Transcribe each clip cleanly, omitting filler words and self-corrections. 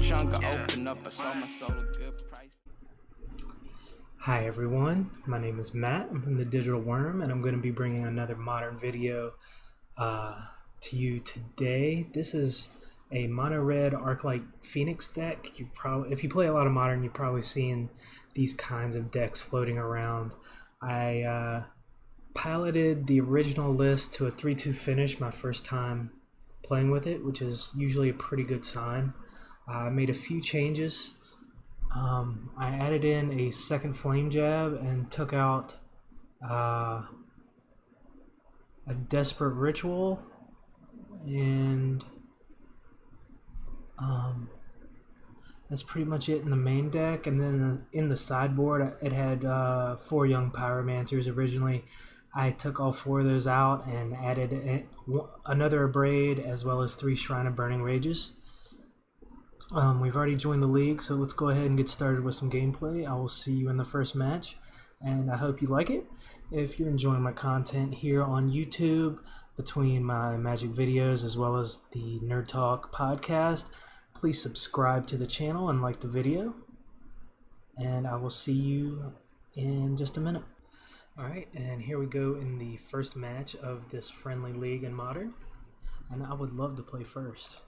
trunk, I open up, I sold my soul a good price. Hi everyone, my name is Matt. I'm from the Digital Worm, and I'm going to be bringing another modern video to you today. This is a mono red Arclight Phoenix deck. If you play a lot of modern, you've probably seen these kinds of decks floating around. I piloted the original list to a 3-2 finish my first time playing with it, which is usually a pretty good sign. I made a few changes. I added in a second flame jab and took out a desperate ritual, and that's pretty much it in the main deck. And then in the sideboard, it had 4 young pyromancers originally. I took all 4 of those out and added another abrade as well as 3 Shrine of Burning Rages. We've already joined the league, so let's go ahead and get started with some gameplay. I will see you in the first match, and I hope you like it. If you're enjoying my content here on YouTube, between my Magic videos as well as the Nerd Talk podcast, please subscribe to the channel and like the video, and I will see you in just a minute. Alright, and here we go in the first match of this friendly league in Modern, and I would love to play first.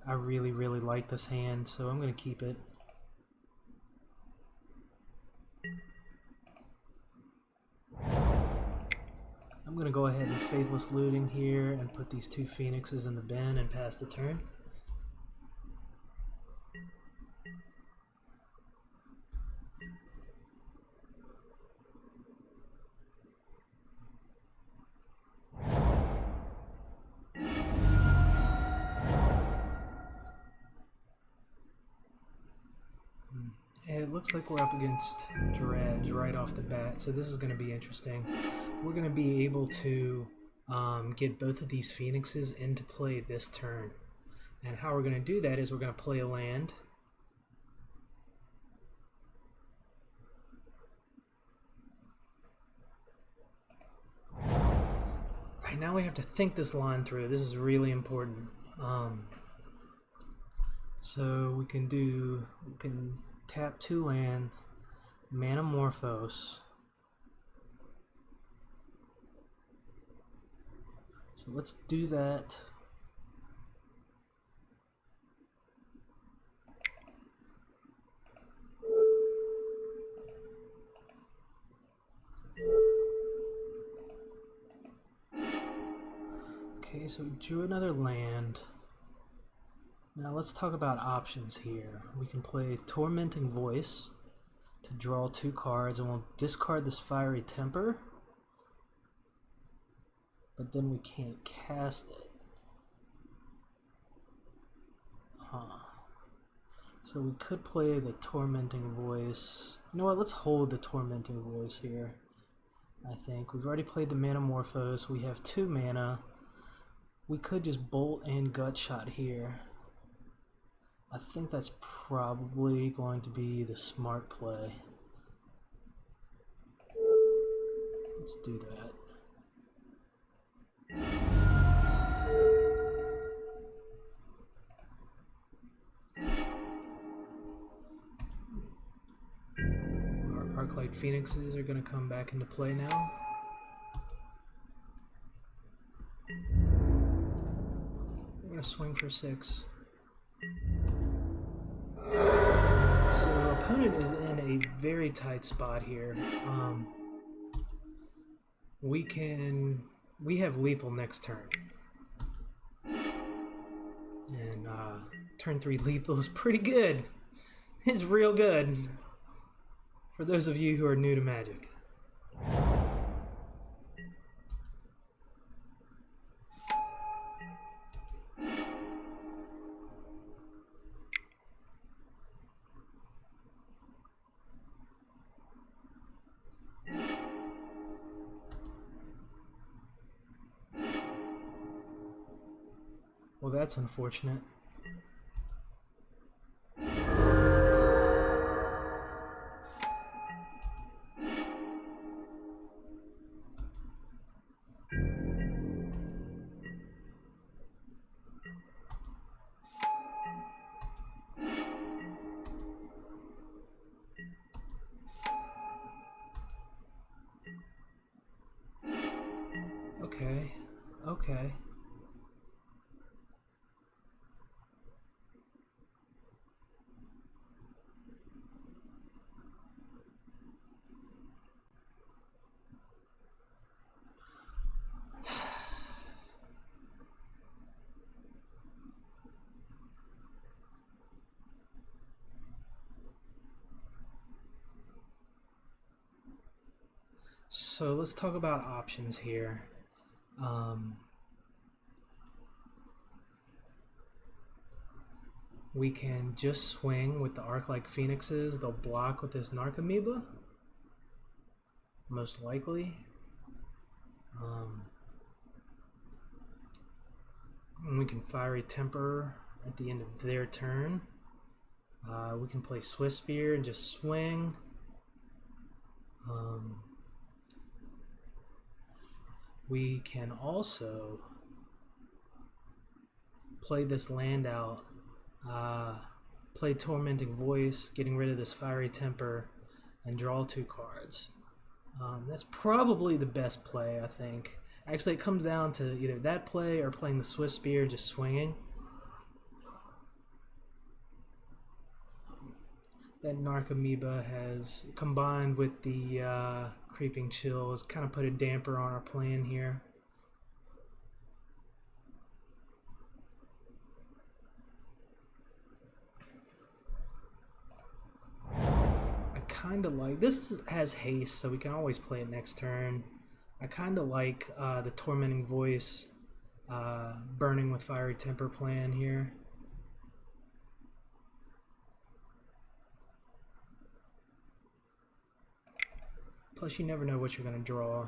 I really like this hand, so I'm going to keep it. I'm going to go ahead and Faithless Looting here and put these 2 Phoenixes in the bin and pass the turn. It looks like we're up against Dredge right off the bat, so this is going to be interesting. We're going to be able to get both of these Phoenixes into play this turn. And how we're going to do that is we're going to play a land. Right now we have to think this line through. This is really important. So we can tap 2 lands, Manamorphose. So let's do that. Okay, so we drew another land. Now let's talk about options here. We can play Tormenting Voice to draw 2 cards, and we'll discard this Fiery Temper, but then we can't cast it. So we could play the Tormenting Voice. You know what, let's hold the Tormenting Voice here. I think we've already played the Manamorphose. We have 2 mana. We could just Bolt and Gut Shot here. I think that's probably going to be the smart play. Let's do that. Our Arclight Phoenixes are going to come back into play now. We're going to swing for 6. So our opponent is in a very tight spot here. We have lethal next turn, and turn 3 lethal is pretty good. It's real good for those of you who are new to Magic. Well, that's unfortunate. Okay. Okay. So let's talk about options here. We can just swing with the Arclight Phoenixes. They'll block with this Narcomoeba, most likely. And we can Fiery Temper at the end of their turn. We can play Swift Spear and just swing. We can also play this land out, play Tormenting Voice, getting rid of this Fiery Temper, and draw 2 cards. That's probably the best play, I think. Actually, it comes down to either that play or playing the Swift Spear, just swinging. That Narcomoeba has, combined with the Creeping Chill, has kind of put a damper on our plan here. I kind of like, this has haste, so we can always play it next turn. I kind of like the Tormenting Voice burning with Fiery Temper plan here. Plus, you never know what you're going to draw.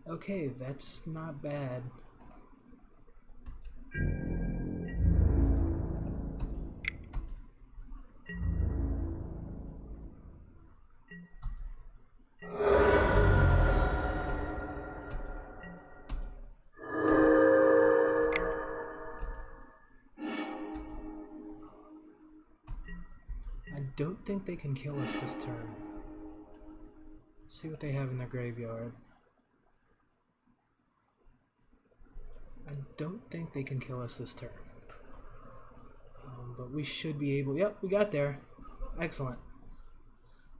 Okay, that's not bad. I don't think they can kill us this turn. Let's see what they have in their graveyard. I don't think they can kill us this turn. But we should be able... Yep, we got there. Excellent.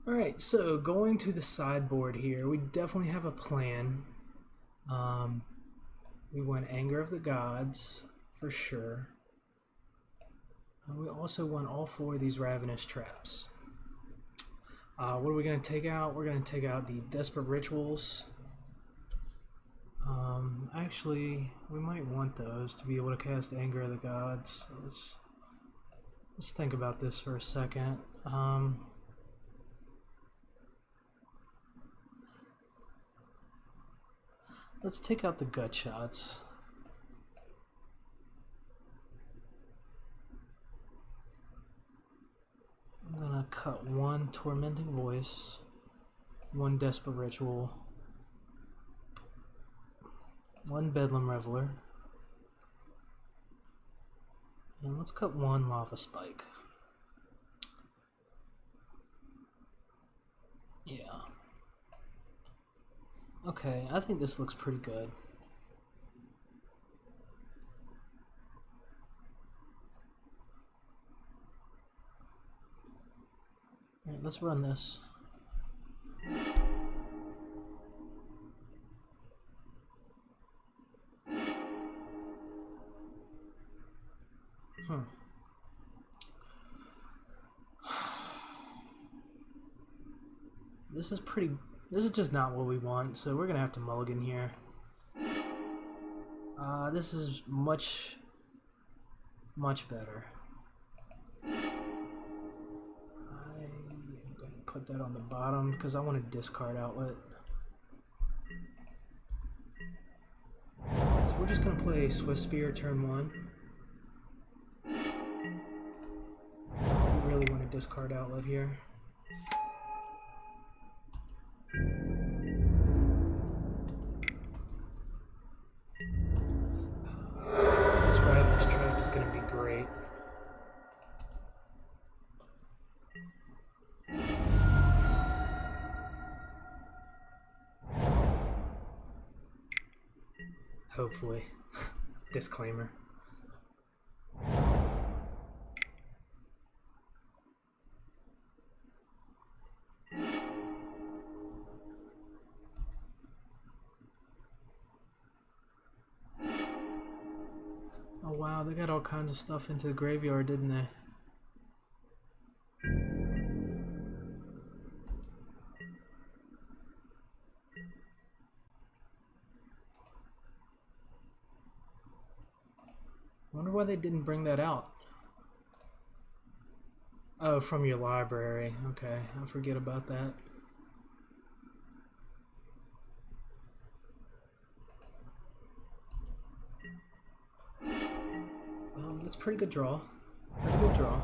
Alright, so going to the sideboard here, we definitely have a plan. We want Anger of the Gods, for sure. We also want all 4 of these Ravenous Traps. What are we going to take out? We're going to take out the Desperate Rituals. Actually, we might want those to be able to cast Anger of the Gods. Let's think about this for a second. Let's take out the Gut Shots. I'm gonna cut 1 Tormenting Voice, 1 Desperate Ritual, 1 Bedlam Reveler, and let's cut 1 Lava Spike. Yeah. Okay, I think this looks pretty good. Alright, let's run this. This is just not what we want, so we're gonna have to mulligan here. This is much better. I'm gonna put that on the bottom because I want a discard outlet. So we're just gonna play Swift Spear turn 1. We really want a discard outlet here. Hopefully. Disclaimer. Oh wow, they got all kinds of stuff into the graveyard, didn't they? I wonder why they didn't bring that out. Oh, from your library. Okay, I forget about that. That's a pretty good draw. Pretty good draw.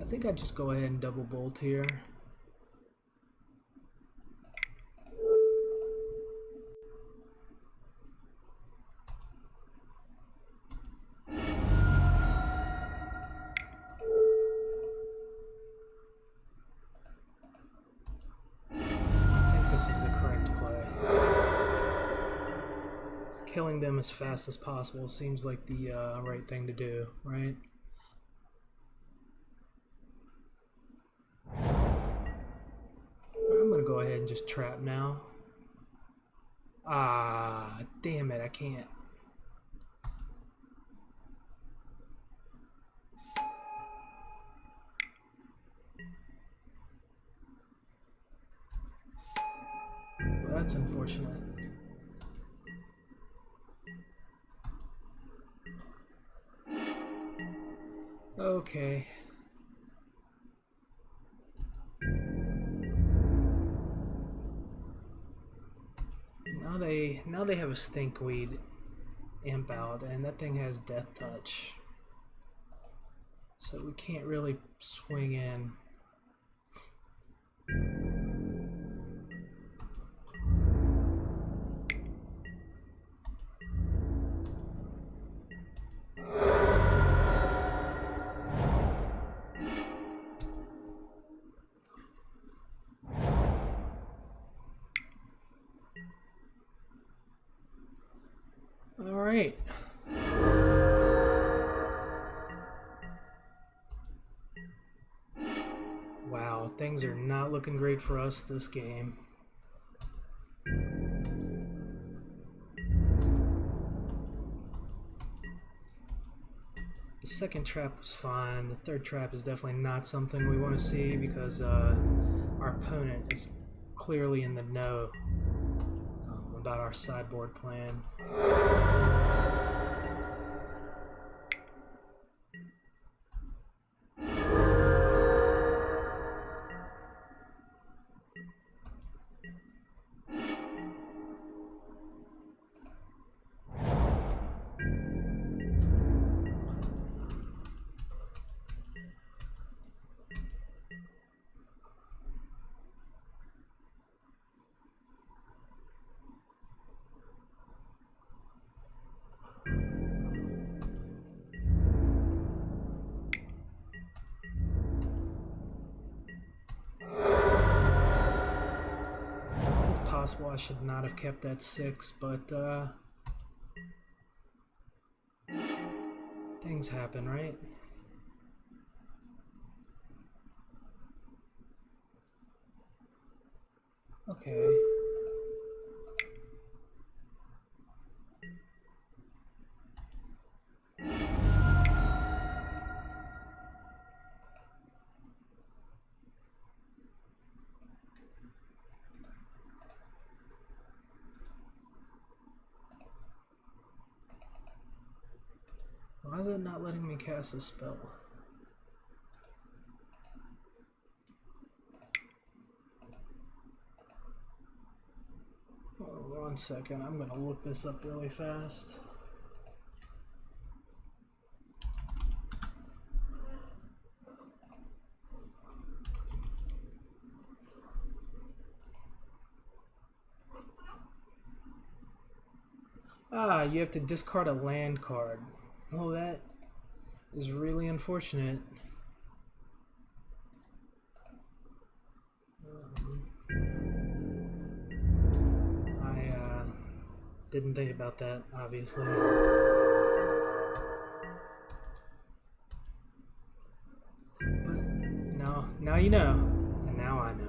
I think I'd just go ahead and double bolt here. Killing them as fast as possible seems like the right thing to do, right? I'm gonna go ahead and just trap now. Ah, damn it, I can't. Well, that's unfortunate. Okay. Now they have a stinkweed imp out, and that thing has death touch. So we can't really swing in. All right. Wow, things are not looking great for us this game. The second trap was fine. The third trap is definitely not something we want to see because our opponent is clearly in the know about our sideboard plan. Possible I should not have kept that 6, but things happen, right? Okay. Why is it not letting me cast a spell? Oh, 1 second, I'm gonna look this up really fast. Ah, you have to discard a land card. Oh, that is really unfortunate. Didn't think about that, obviously. But now you know, and now I know.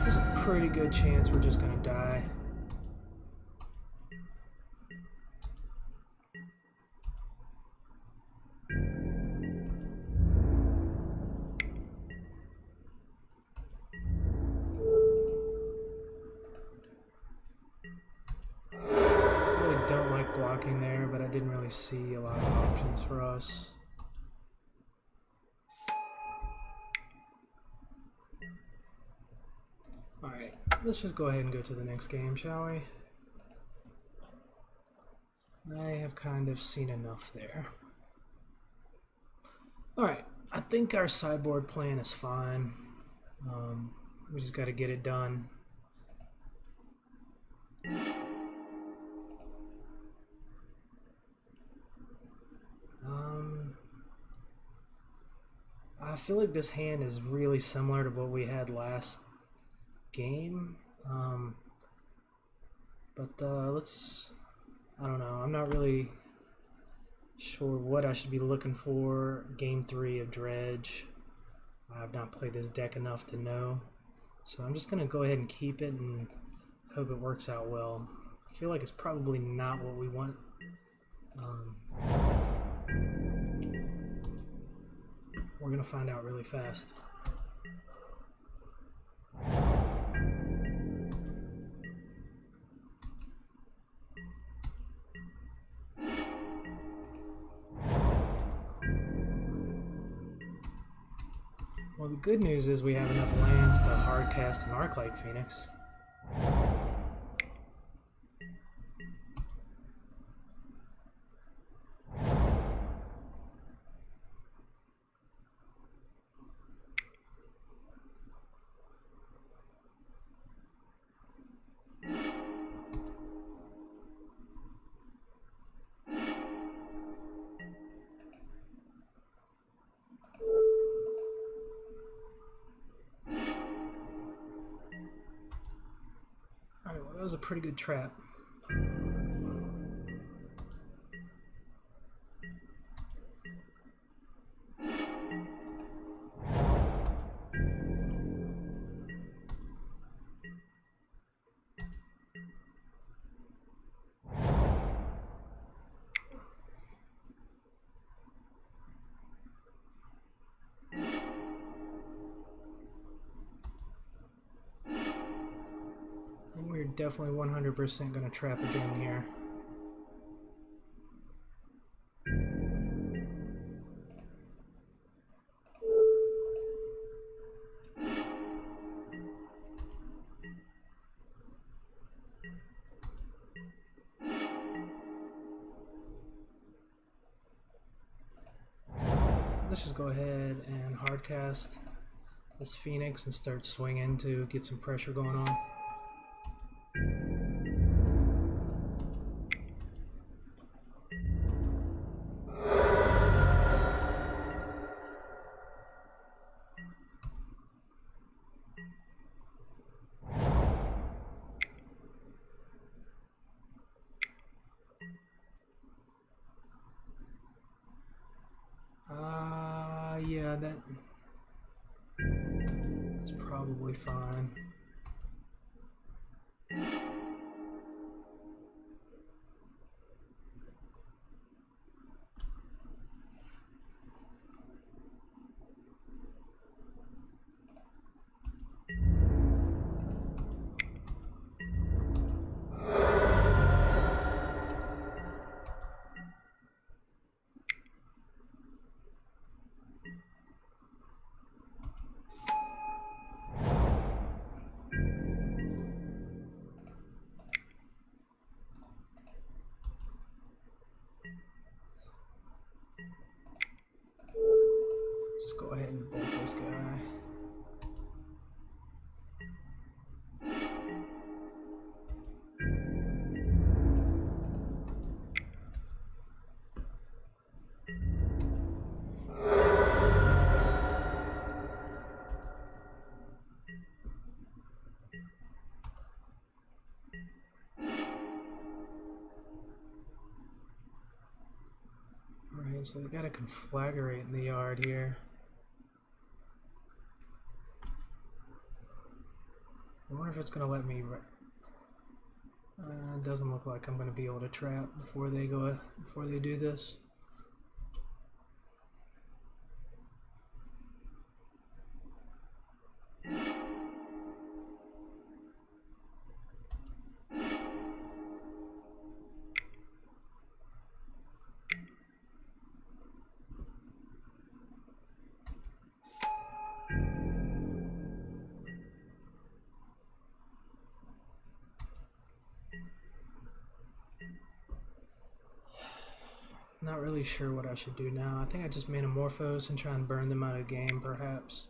There's a pretty good chance we're just gonna die. Don't like blocking there, but I didn't really see a lot of options for us. Alright, let's just go ahead and go to the next game, shall we? I have kind of seen enough there. Alright, I think our sideboard plan is fine. We just got to get it done. I feel like this hand is really similar to what we had last game, but let's, I don't know, I'm not really sure what I should be looking for game 3 of Dredge. I've not played this deck enough to know, so I'm just going to go ahead and keep it and hope it works out well. I feel like it's probably not what we want. We're going to find out really fast. Well, the good news is we have enough lands to hardcast an Arclight Phoenix. Alright, well, that was a pretty good trap. We're definitely 100% going to trap again here. Let's just go ahead and hardcast this Phoenix and start swinging to get some pressure going on. Yeah, that's probably fine. Just go ahead and bolt this guy. Alright, so we got a conflagrate in the yard here. I wonder if it's going to let me... it doesn't look like I'm going to be able to trap before they do this. Not really sure what I should do now. I think I just metamorphose and try and burn them out of the game, perhaps.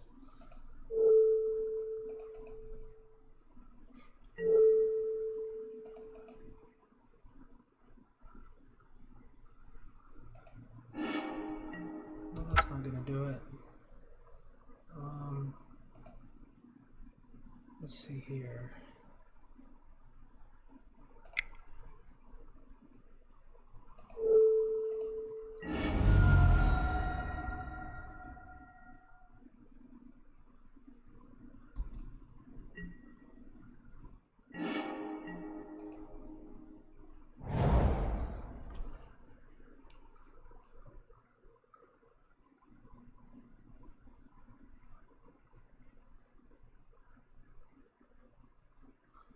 Well, that's not gonna do it. Let's see here.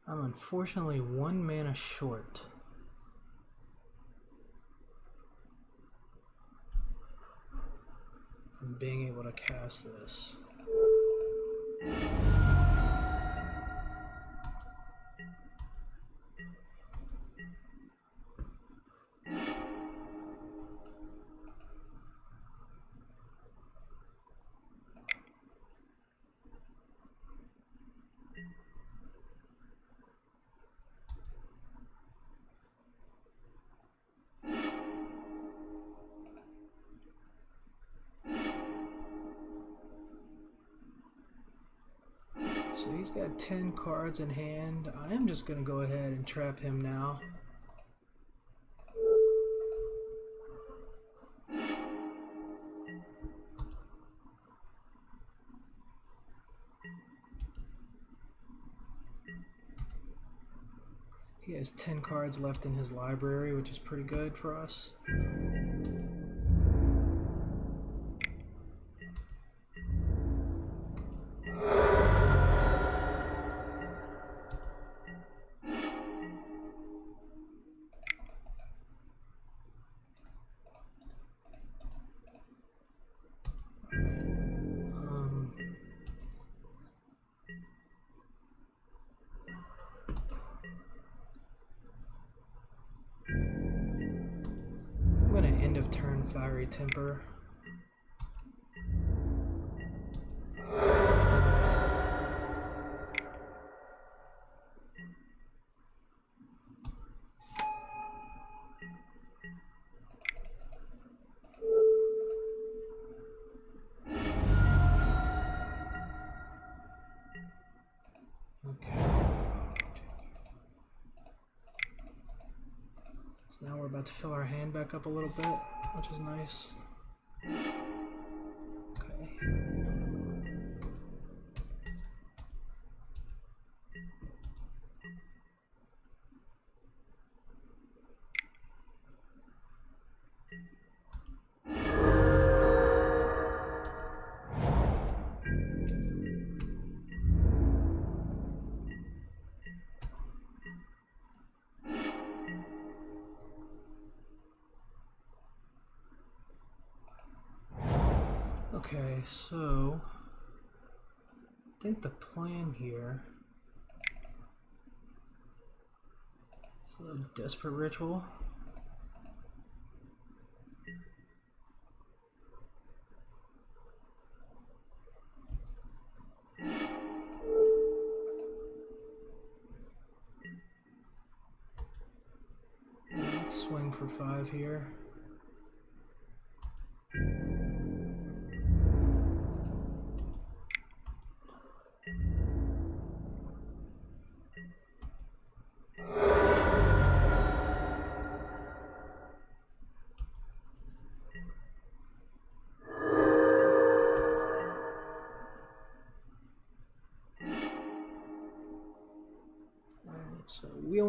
I'm unfortunately 1 mana short. From being able to cast this. So he's got 10 cards in hand. I am just going to go ahead and trap him now. He has 10 cards left in his library, which is pretty good for us. End of turn Fiery Temper. Now we're about to fill our hand back up a little bit, which is nice. Okay. Okay, so I think the plan here is a desperate ritual. Let's swing for 5 here.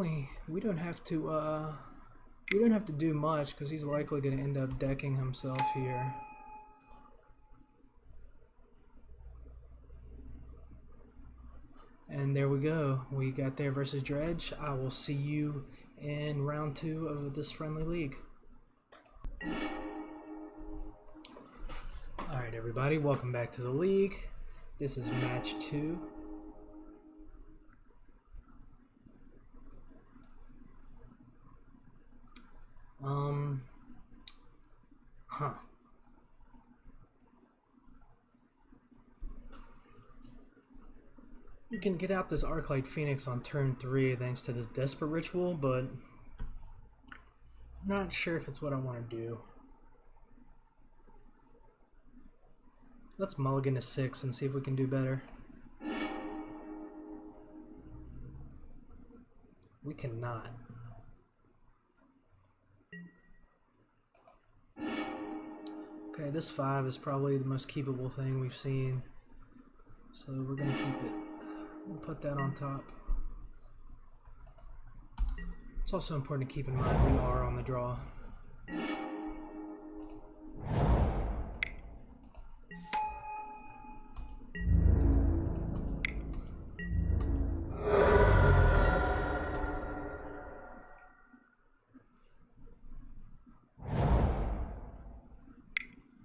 we don't have to do much because he's likely going to end up decking himself here. And there we go. We got there versus Dredge. I will see you in round 2 of this friendly league. Alright everybody, welcome back to the league. This is match 2. You can get out this Arclight Phoenix on turn 3 thanks to this Desperate Ritual, but I'm not sure if it's what I want to do. Let's mulligan to 6 and see if we can do better. We cannot. Okay, this 5 is probably the most keepable thing we've seen, so we're gonna keep it. We'll put that on top. It's also important to keep in mind we are on the draw.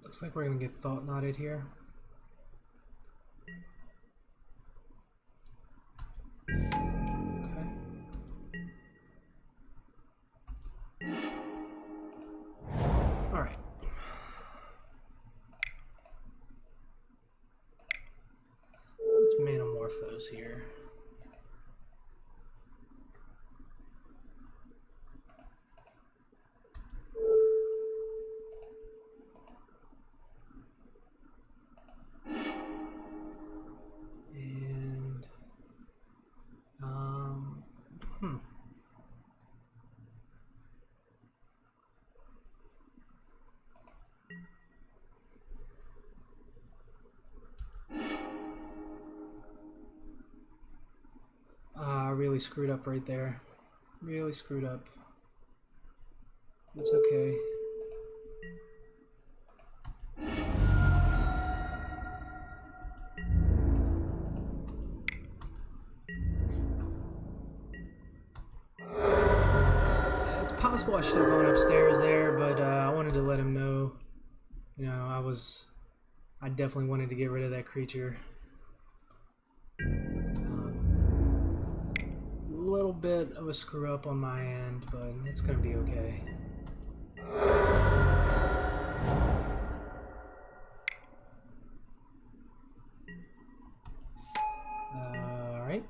Looks like we're gonna get thought knotted here. Okay. Alright. Let's Manamorphose here. I really screwed up right there. Really screwed up. It's okay. It's possible I should have gone upstairs there, but I wanted to let him know, you know, I definitely wanted to get rid of that creature. A little bit of a screw up on my end, but it's gonna be okay. Alright.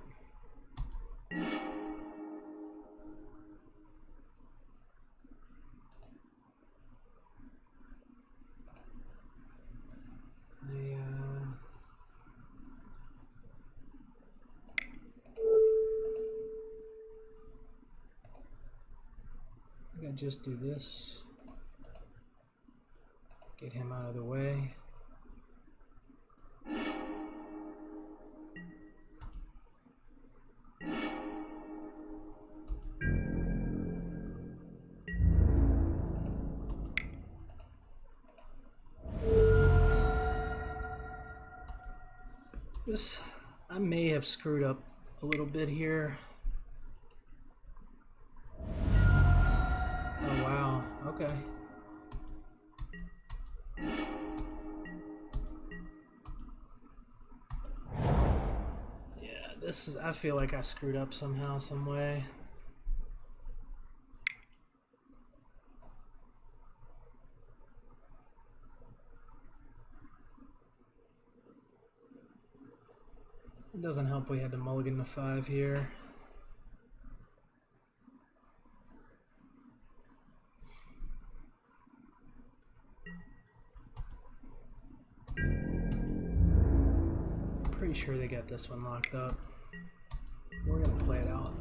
I just do this, get him out of the way. I may have screwed up a little bit here. Oh wow, okay. Yeah, I feel like I screwed up somehow, some way. It doesn't help we had to mulligan to 5 here. Pretty sure they got this one locked up. We're gonna play it out.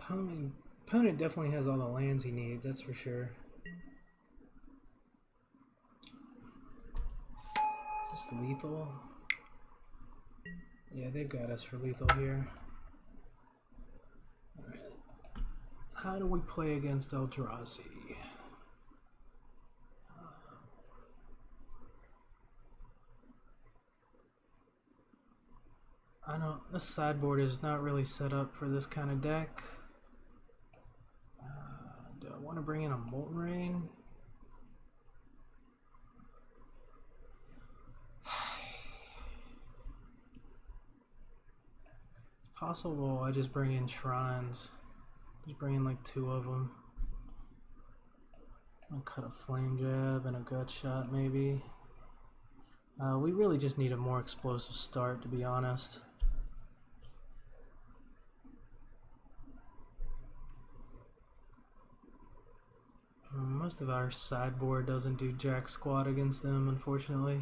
Opponent definitely has all the lands he needs, that's for sure. Is this lethal? Yeah, they've got us for lethal here. Alright. How do we play against Eldrazi? I don't. This sideboard is not really set up for this kind of deck. Do I want to bring in a Molten Rain? It's possible I just bring in Shrines. Just bring in like 2 of them. I'll cut a Flame Jab and a Gut Shot maybe. We really just need a more explosive start, to be honest. Most of our sideboard doesn't do jack squat against them, unfortunately.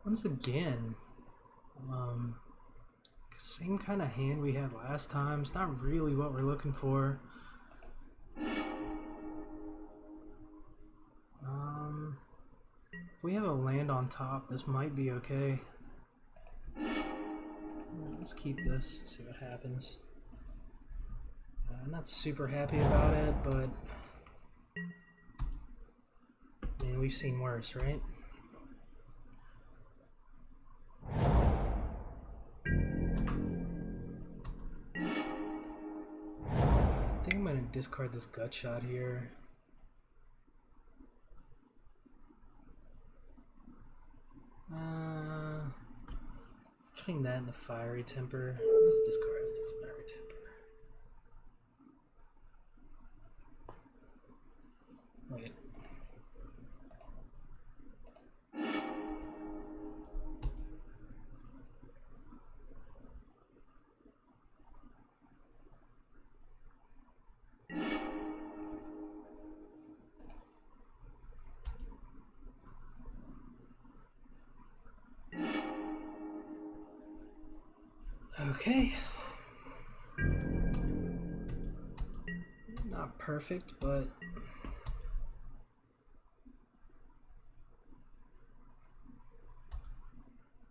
Once again, same kind of hand we had last time. It's not really what we're looking for. If we have a land on top, this might be okay. Let's keep this, see what happens. I'm not super happy about it, but I mean, we've seen worse, right? I think I'm going to discard this Gut Shot here. Between that and the Fiery Temper, let's discard the Fiery Temper. Wait. Okay. Not perfect, but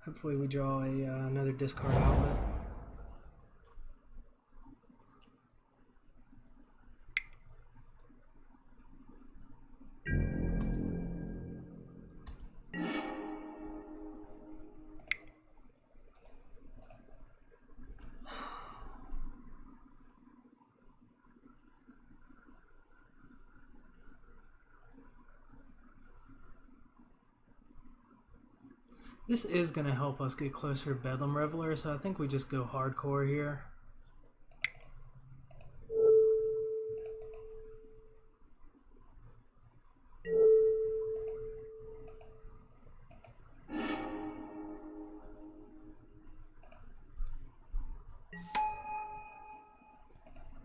hopefully we draw another discard outlet. This is going to help us get closer to Bedlam Reveler, so I think we just go hardcore here.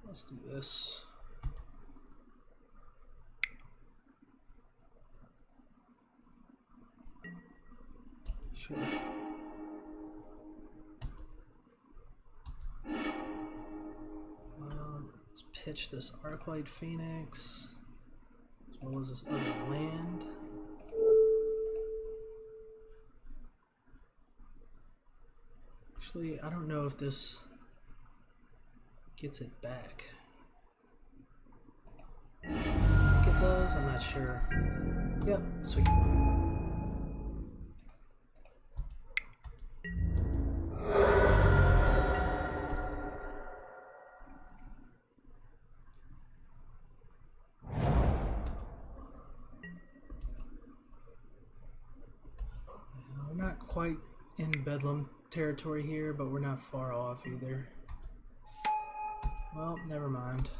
Let's do this. Sure. Let's pitch this Arclight Phoenix, as well as this other land. Actually, I don't know if this gets it back. I think it does, I'm not sure. Yep, sweet. quite in Bedlam territory here, but we're not far off either. Well, never mind.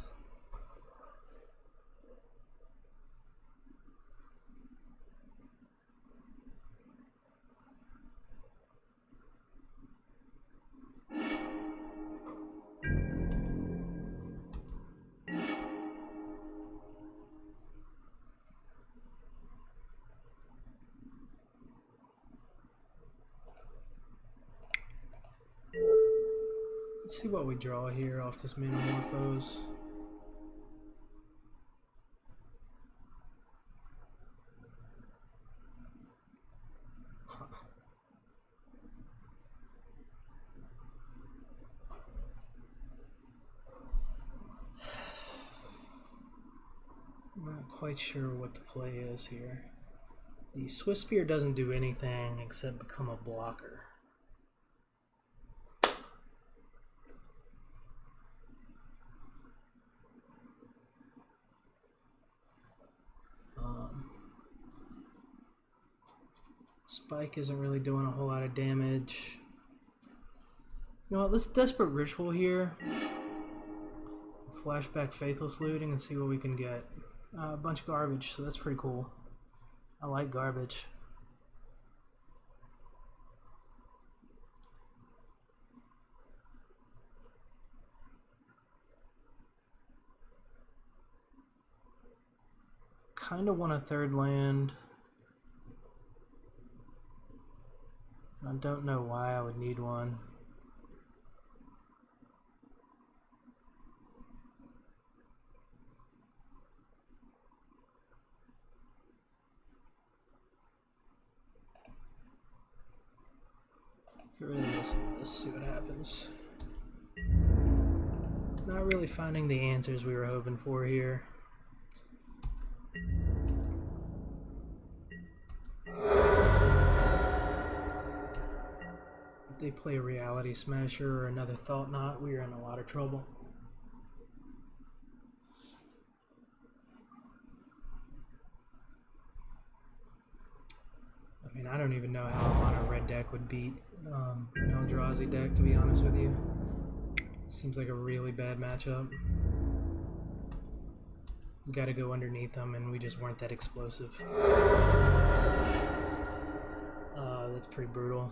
Let's see what we draw here off this Metamorphose. Huh. I'm not quite sure what the play is here. The Swiss Spear doesn't do anything except become a blocker. Spike isn't really doing a whole lot of damage. You know what, let's Desperate Ritual here. Flashback Faithless Looting and see what we can get. A bunch of garbage, so that's pretty cool. I like garbage. Kinda want a third land. I don't know why I would need one. Get rid of this and let's see what happens. Not really finding the answers we were hoping for here. If they play a Reality Smasher or another Thought Knot, we are in a lot of trouble. I mean, I don't even know how a mono red deck would beat an Eldrazi deck, to be honest with you. Seems like a really bad matchup. We gotta go underneath them, and we just weren't that explosive. That's pretty brutal.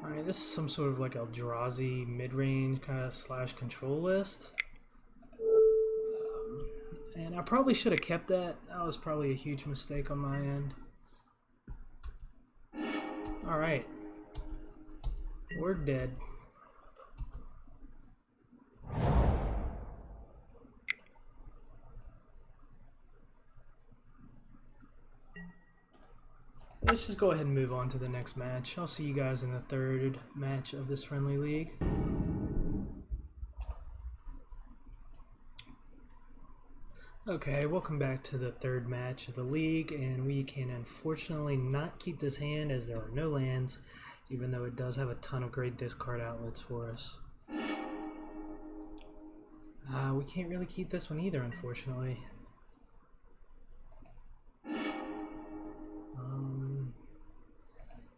Alright, this is some sort of like Eldrazi mid-range kind of slash control list. And I probably should have kept that. That was probably a huge mistake on my end. Alright. We're dead. Let's just go ahead and move on to the next match. I'll see you guys in the third match of this friendly league. Okay, welcome back to the third match of the league, and we can unfortunately not keep this hand as there are no lands, even though it does have a ton of great discard outlets for us. We can't really keep this one either, unfortunately.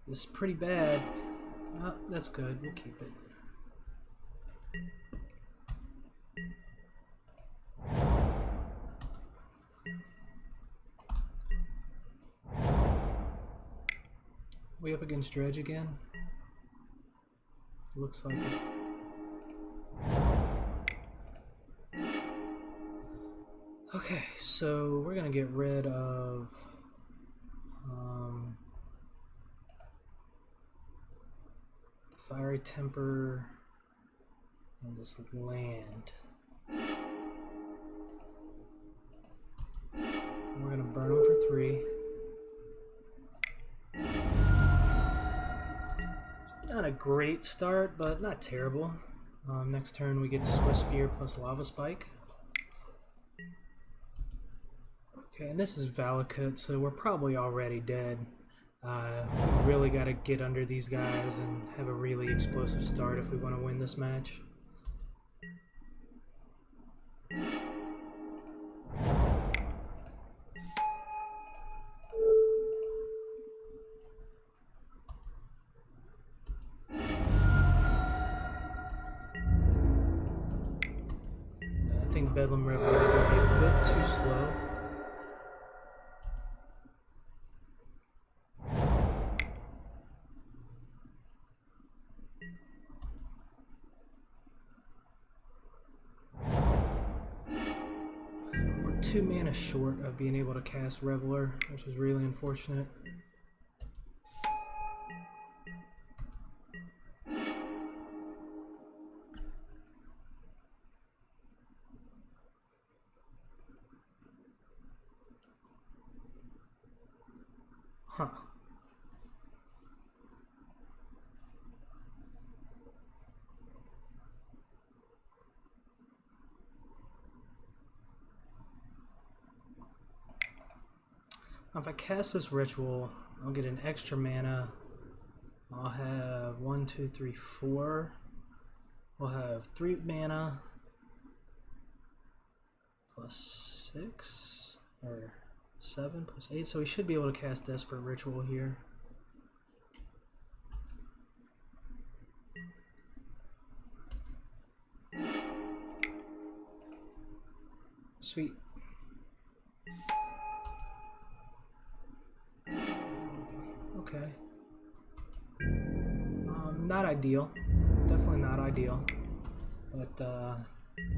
This is pretty bad. Oh, that's good. We'll keep it. We up against Dredge again? Looks like it. Okay, so we're gonna get rid of Fiery Temper and this land. We're gonna burn them for 3. Not a great start, but not terrible. Next turn we get Swiss Spear plus Lava Spike. Okay, and this is Valakut, so we're probably already dead. We really got to get under these guys and have a really explosive start if we want to win this match. I think Bedlam Reveler is going to be a bit too slow. We're 2 mana short of being able to cast Reveler, which is really unfortunate. Huh. If I cast this ritual, I'll get an extra mana. I'll have 1, 2, 3, 4. We'll have 3 mana plus 6 or 7 plus 8, so we should be able to cast Desperate Ritual here. Sweet. Okay. Not ideal. Definitely not ideal. But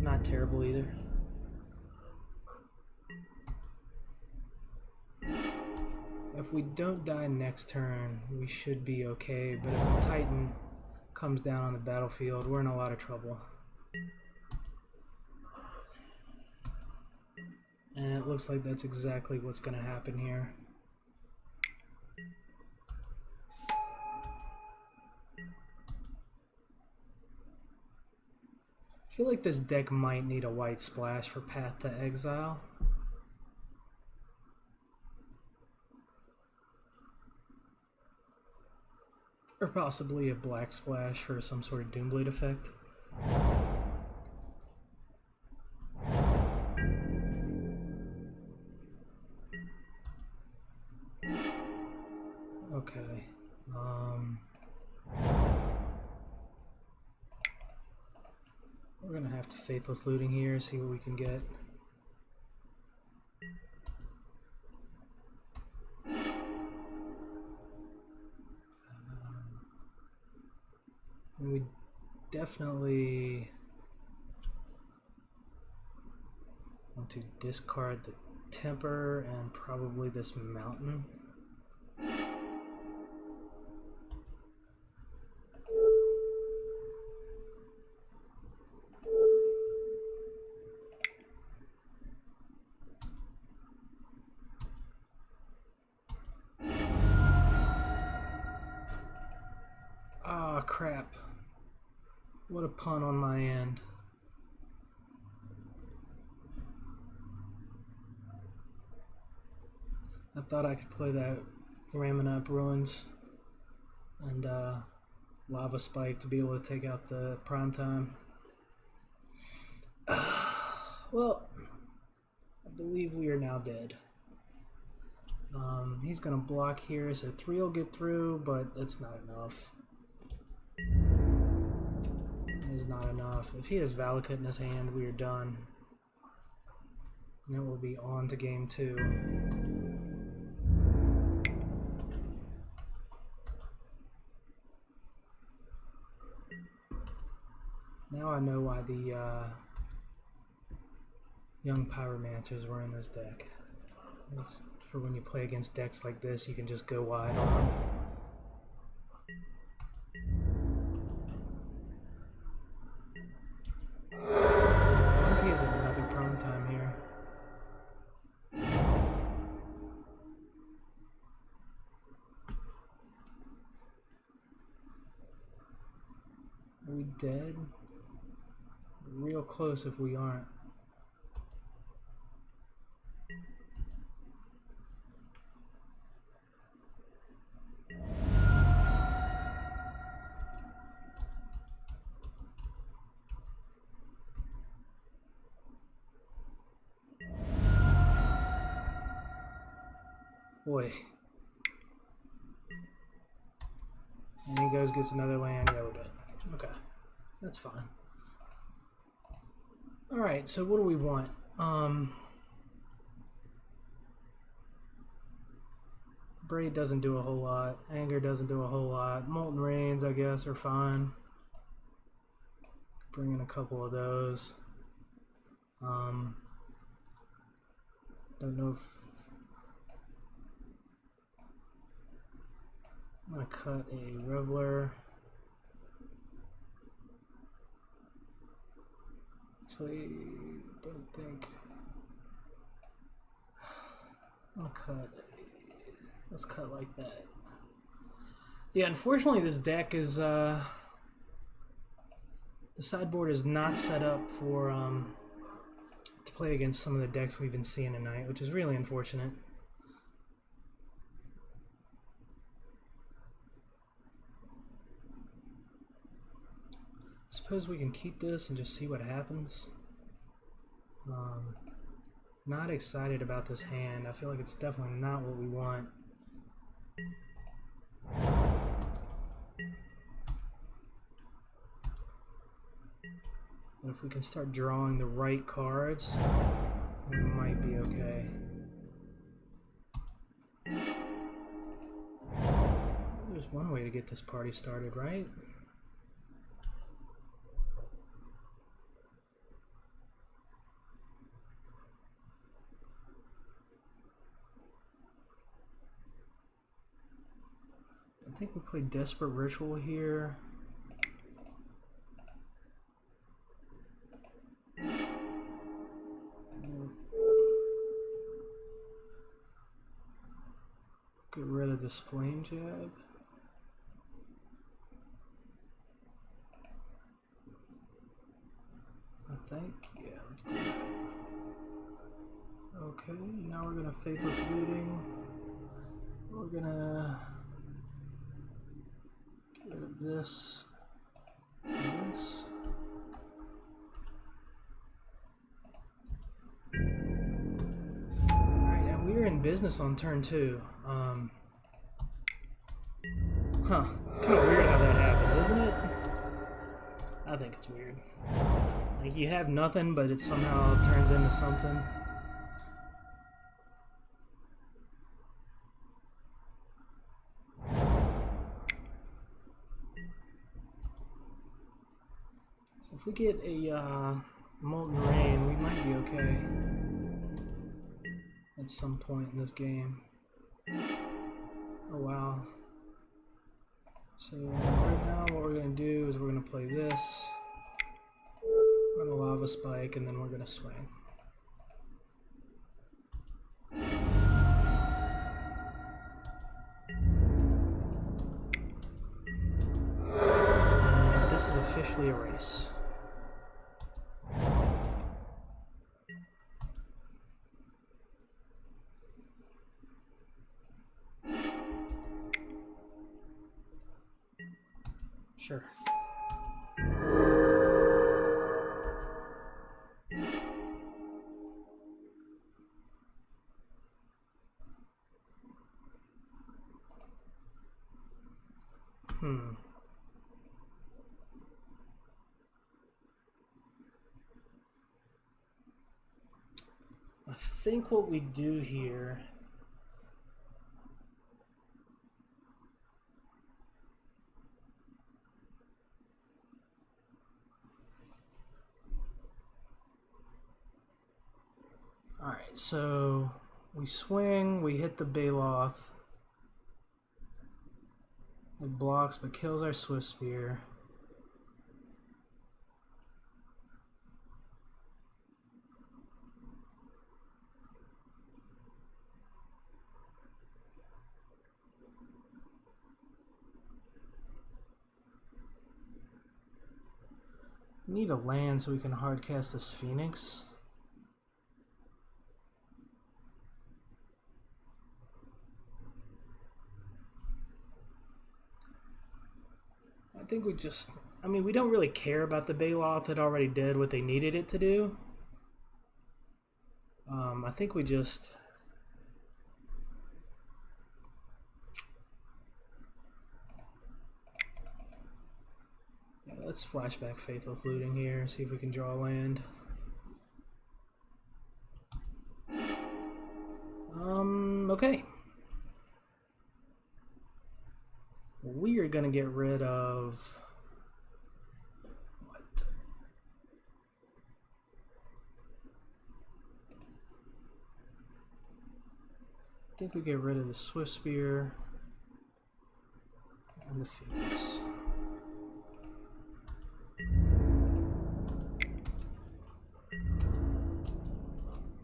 not terrible either. If we don't die next turn, we should be okay, but if a Titan comes down on the battlefield, we're in a lot of trouble. And it looks like that's exactly what's going to happen here. I feel like this deck might need a white splash for Path to Exile. Or possibly a black splash for some sort of Doomblade effect. Okay. We're gonna have to Faithless Looting here, see what we can get. And we definitely want to discard the Temper and probably this Mountain. Ah, crap. What a pun on my end. I thought I could play that Ramming Up Ruins and Lava Spike to be able to take out the Primetime. Well, I believe we are now dead. He's gonna block here, so 3 will get through, but that's not enough. It is not enough. If he has Valakut in his hand, we are done. And it will be on to game 2. Now I know why the young Pyromancers were in this deck. It's for when you play against decks like this, you can just go wide on them. What if he has another Primetime here? Are we dead? Real close if we aren't. Boy. And he goes, gets another land. Yeah, we're dead. Okay. That's fine. Alright, so what do we want? Braid doesn't do a whole lot. Anger doesn't do a whole lot. Molten Rains, I guess, are fine. Bring in a couple of those. Don't know if I'm gonna cut a Reveler. Actually, don't think. I'm gonna cut. Let's cut like that. Yeah, unfortunately, this deck is the sideboard is not set up for to play against some of the decks we've been seeing tonight, which is really unfortunate. Suppose we can keep this and just see what happens. Not excited about this hand. I feel like it's definitely not what we want. But if we can start drawing the right cards, we might be okay. There's one way to get this party started, right? I think we played Desperate Ritual here. Get rid of this Flame Jab. I think, yeah, let's do that. Okay, now we're gonna Faithless Looting. We're gonna get rid of this and this. Alright, and we're in business on turn 2. It's kind of weird how that happens, isn't it? I think it's weird. Like, you have nothing, but it somehow turns into something. So if we get a Molten Rain, we might be okay at some point in this game. Oh wow. So right now what we're going to do is we're going to play this. Run a Lava Spike, and then we're going to swing. And this is officially a race. Sure. I think what we do here Alright, so we swing, we hit the Baloth. It blocks but kills our Swift Spear. We need a land so we can hardcast this Phoenix. I think we just, I mean, we don't really care about the Baloth. It already did what they needed it to do. I think we just Yeah, let's flashback Faithless Looting here, see if we can draw land. Okay. We are gonna get rid of what? I think we get rid of the Swift Spear and the Phoenix.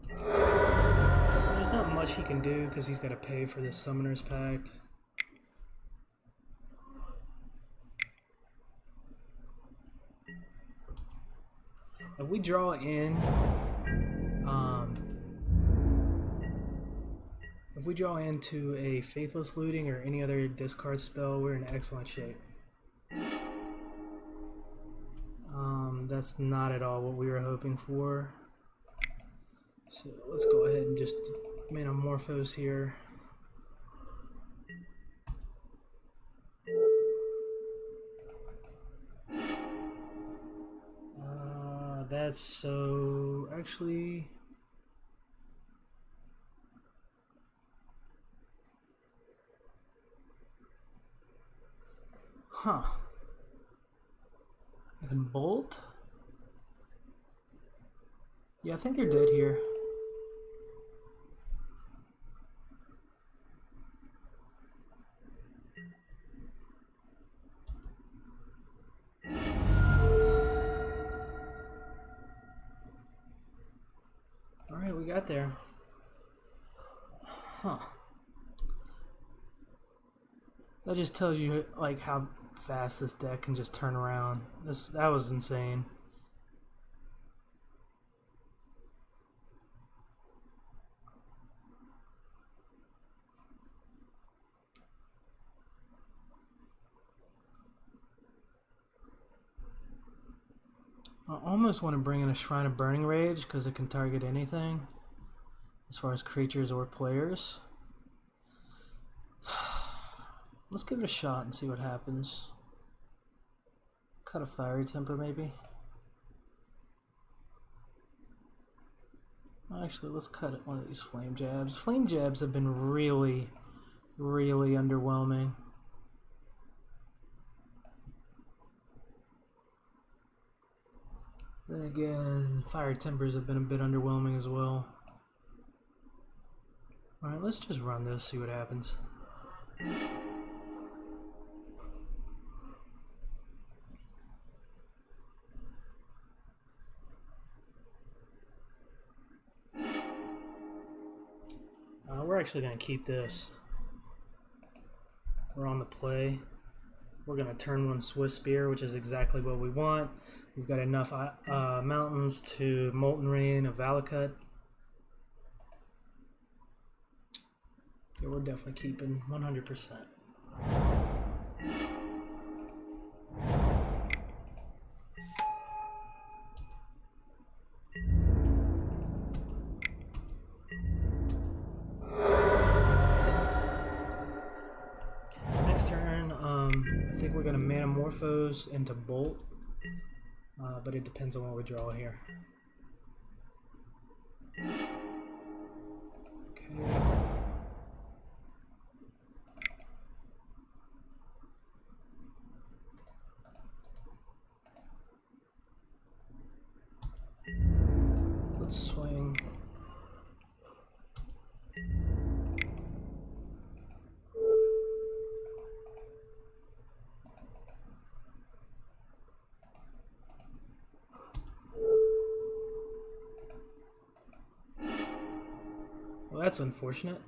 There's not much he can do because he's got to pay for this Summoner's Pact. If we draw in, if we draw into a Faithless Looting or any other discard spell, we're in excellent shape. That's not at all what we were hoping for. So let's go ahead and just Manamorphose here. That's so actually. Huh. I can bolt? Yeah, I think they're dead here. Alright, we got there. Huh. That just tells you like how fast this deck can just turn around. That was insane. I almost want to bring in a Shrine of Burning Rage because it can target anything as far as creatures or players. Let's give it a shot and see what happens. Cut a Fiery Temper maybe. Actually, let's cut one of these Flame Jabs. Flame Jabs have been really, really underwhelming. Then again, Fire Timbers have been a bit underwhelming as well. Alright, let's just run this, see what happens. We're actually going to keep this. We're on the play. We're going to turn one Swift Spear, which is exactly what we want. We've got enough mountains to Molten Rain of Valakut. Yeah, we're definitely keeping 100%. Next turn, I think we're going to Manamorphose into Bolt, but it depends on what we draw here. Okay. Let's swing. Well, that's unfortunate.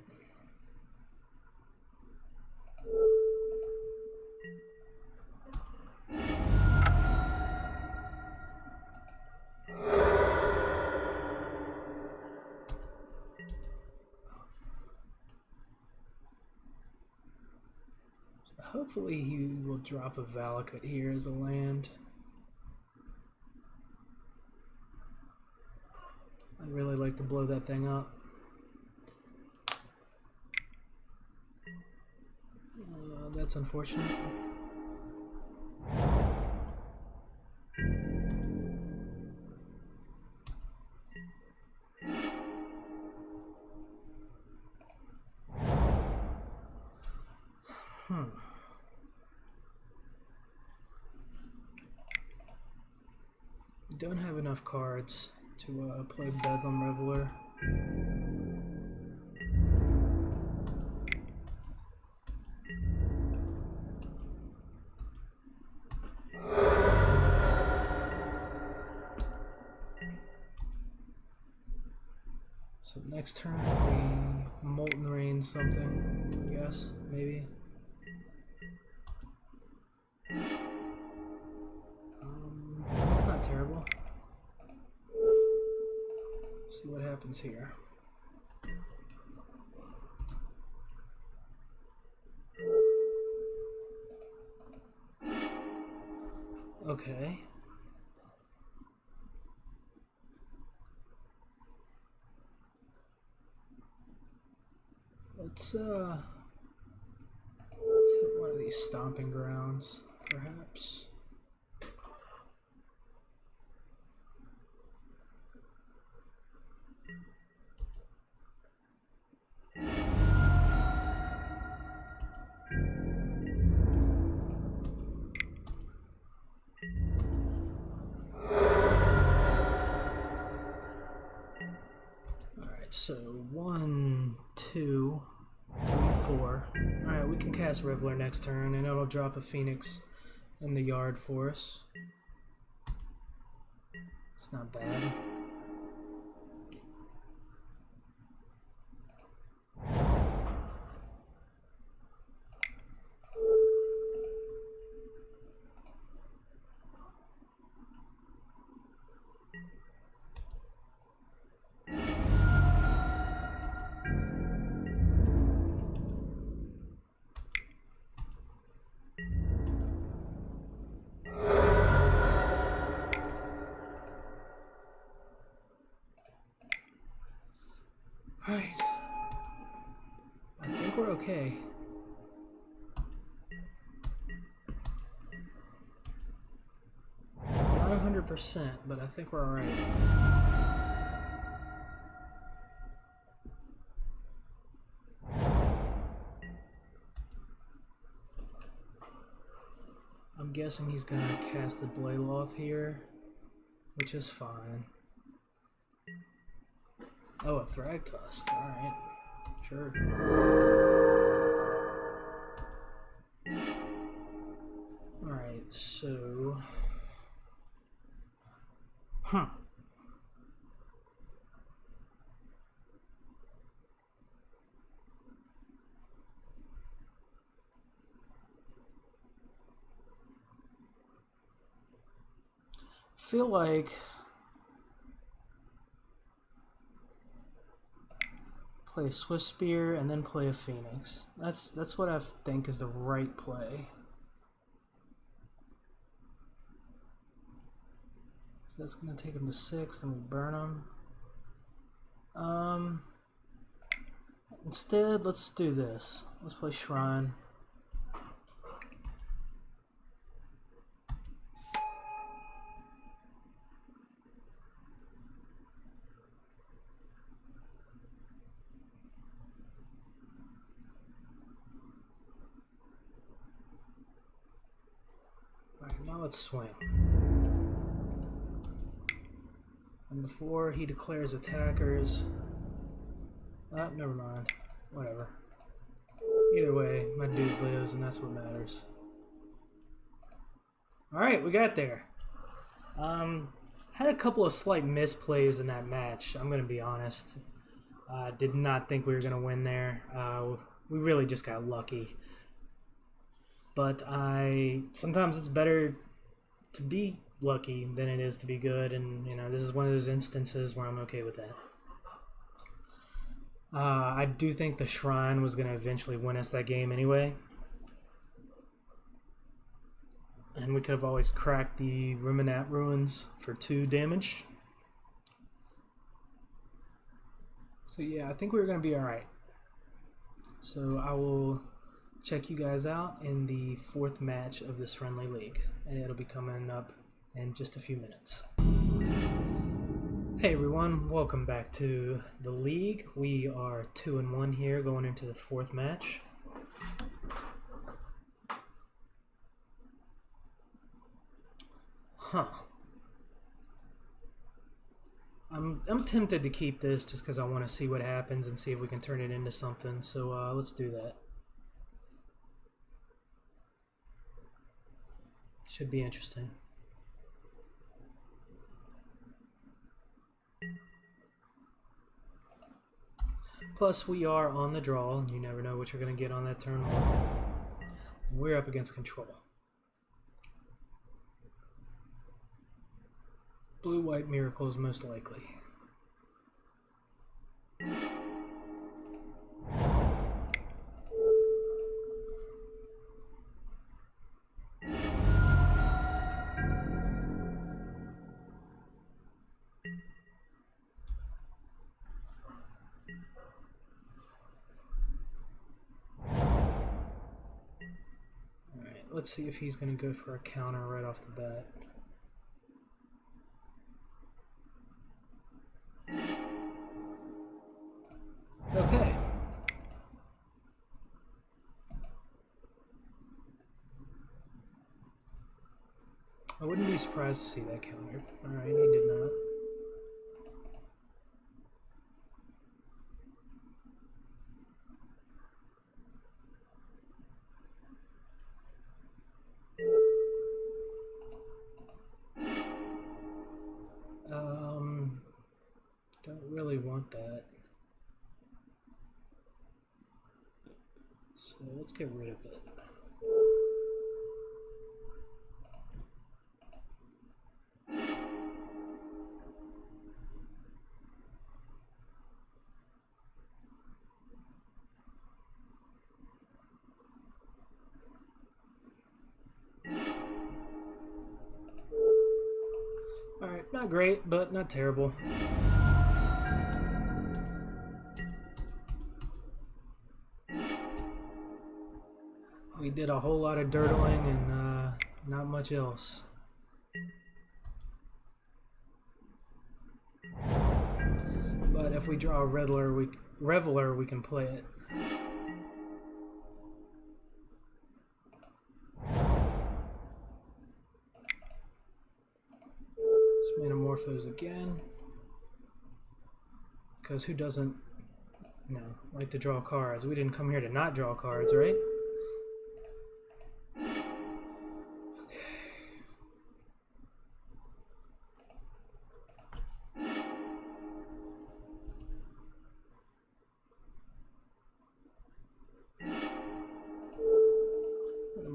Hopefully he will drop a Valakut here as a land. I'd really like to blow that thing up. That's unfortunate. Don't have enough cards to play Bedlam Reveler. So next turn we Molten Rain something, I guess, maybe. That's not terrible. See what happens here. Okay. Let's hit one of these stomping grounds, perhaps. Alright, so 1, 2, 3, 4. Alright, we can cast Reveler next turn, and it'll drop a Phoenix in the yard for us. It's not bad. Alright. I think we're okay. Not 100%, but I think we're alright. I'm guessing he's gonna cast the Blayloth here, which is fine. Oh, a Thragtusk. Alright. Sure. Alright, so... Huh. I feel like... play a Swift Spear and then play a Phoenix. That's what I think is the right play. So that's gonna take him to 6, then we burn him. Instead, let's do this. Let's play Shrine. Now let's swing. And before he declares attackers... never mind. Whatever. Either way, my dude lives and that's what matters. Alright, we got there. Had a couple of slight misplays in that match, I'm going to be honest. Did not think we were going to win there. We really just got lucky. But sometimes it's better to be lucky than it is to be good, and you know, this is one of those instances where I'm okay with that. I do think the Shrine was going to eventually win us that game anyway. And we could have always cracked the Ruminat Ruins for 2 damage. So yeah, I think we were going to be alright. So I will check you guys out in the 4th match of this friendly league, and it'll be coming up in just a few minutes. Hey everyone, welcome back to the league. We are 2-1 here going into the 4th match. I'm tempted to keep this just because I want to see what happens and see if we can turn it into something. So let's do that. Should be interesting. Plus, we are on the draw, and you never know what you're going to get on that turn one. And we're up against control. Blue-white miracles most likely. Alright, let's see if he's going to go for a counter right off the bat. Okay. I wouldn't be surprised to see that counter. Alright, he did not. Don't really want that. So let's get rid of it. Alright, not great, but not terrible. We did a whole lot of dirtling and not much else. But if we draw a Reveler, we can play it. Metamorphose again. Because who doesn't, like to draw cards? We didn't come here to not draw cards, right?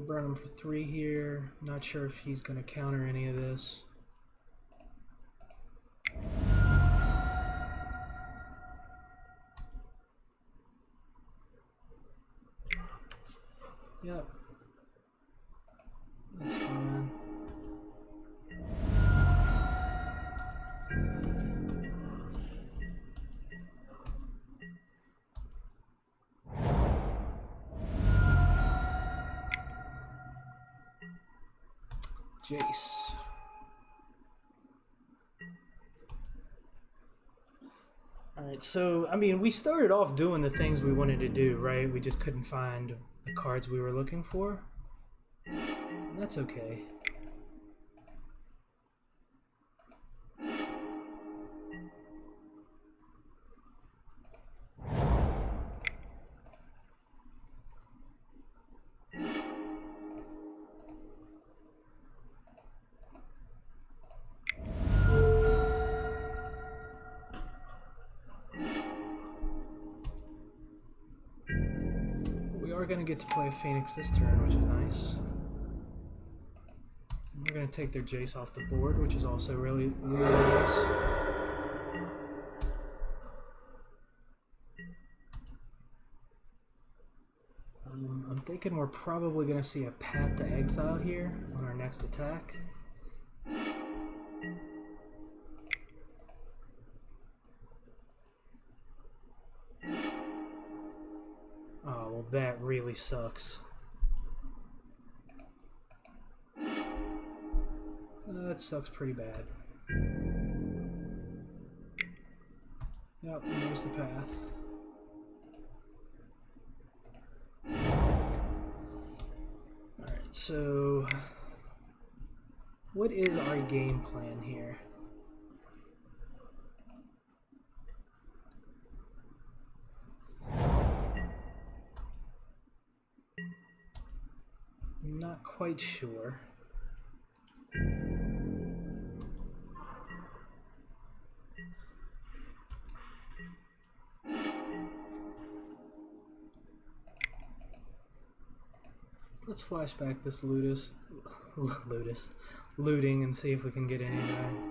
Burn him for 3 here. Not sure if he's going to counter any of this. Yep. That's fine. Jace. Alright, so, I mean, we started off doing the things we wanted to do, right? We just couldn't find the cards we were looking for. That's okay. We're going to get to play a Phoenix this turn, which is nice. And we're going to take their Jace off the board, which is also really nice. I'm thinking we're probably going to see a Path to Exile here on our next attack. Oh, well, that really sucks. That sucks pretty bad. Yep, and there's the path. Alright, so what is our game plan here? Not quite sure. Let's flashback this looting and see if we can get anything.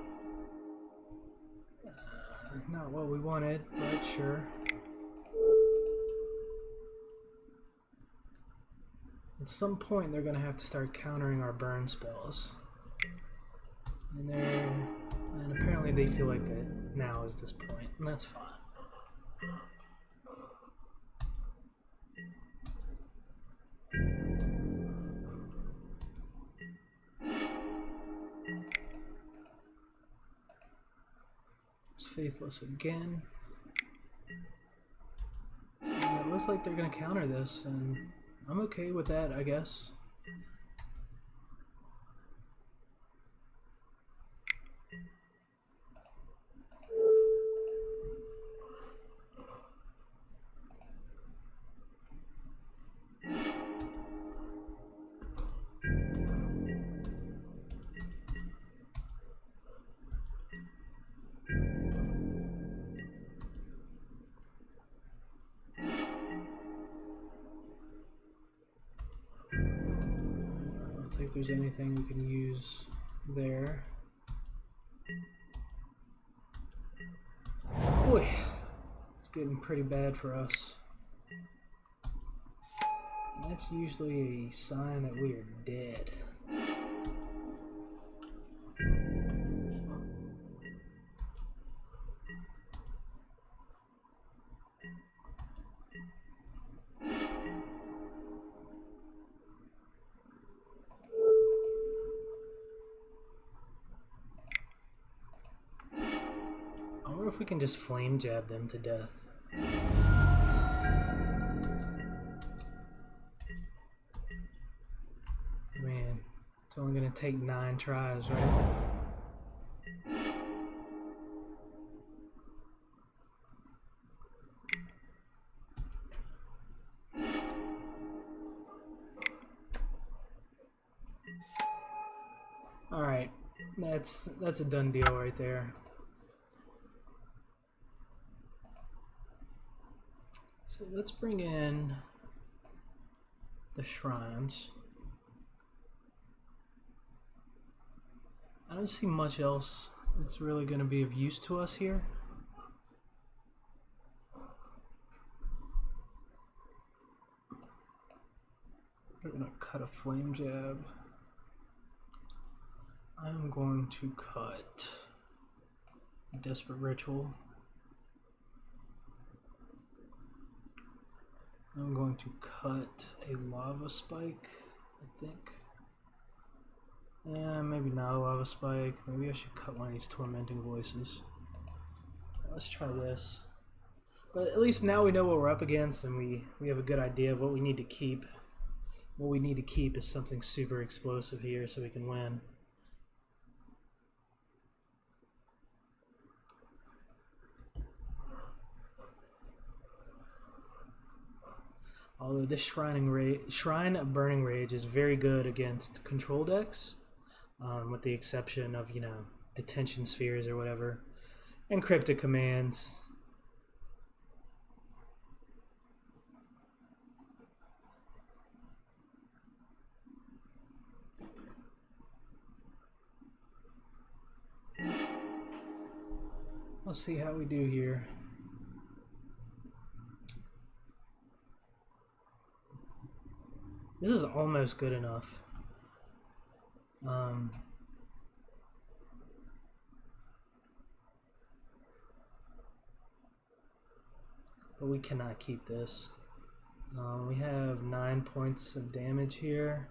Not what we wanted, but sure. At some point, they're gonna have to start countering our burn spells, and apparently they feel like that now is this point, and that's fine. It's faithless again. And it looks like they're gonna counter this, and I'm okay with that, I guess. I don't think there's anything we can use there. Boy, it's getting pretty bad for us. And that's usually a sign that we are dead. I wonder if we can just flame jab them to death. Man, it's only gonna take 9 tries, right? Alright, that's a done deal right there. So let's bring in the shrines. I don't see much else that's really going to be of use to us here. We're going to cut a flame jab. I'm going to cut a desperate ritual. I'm going to cut a lava spike, I think. Yeah, maybe not a lava spike. Maybe I should cut one of these tormenting voices. Let's try this. But at least now we know what we're up against, and we have a good idea of what we need to keep. What we need to keep is something super explosive here so we can win. Although this Shrine of Burning Rage is very good against control decks, with the exception of, you know, detention spheres or whatever, and cryptic commands. Let's see how we do here. This is almost good enough. But we cannot keep this. We have 9 points of damage here.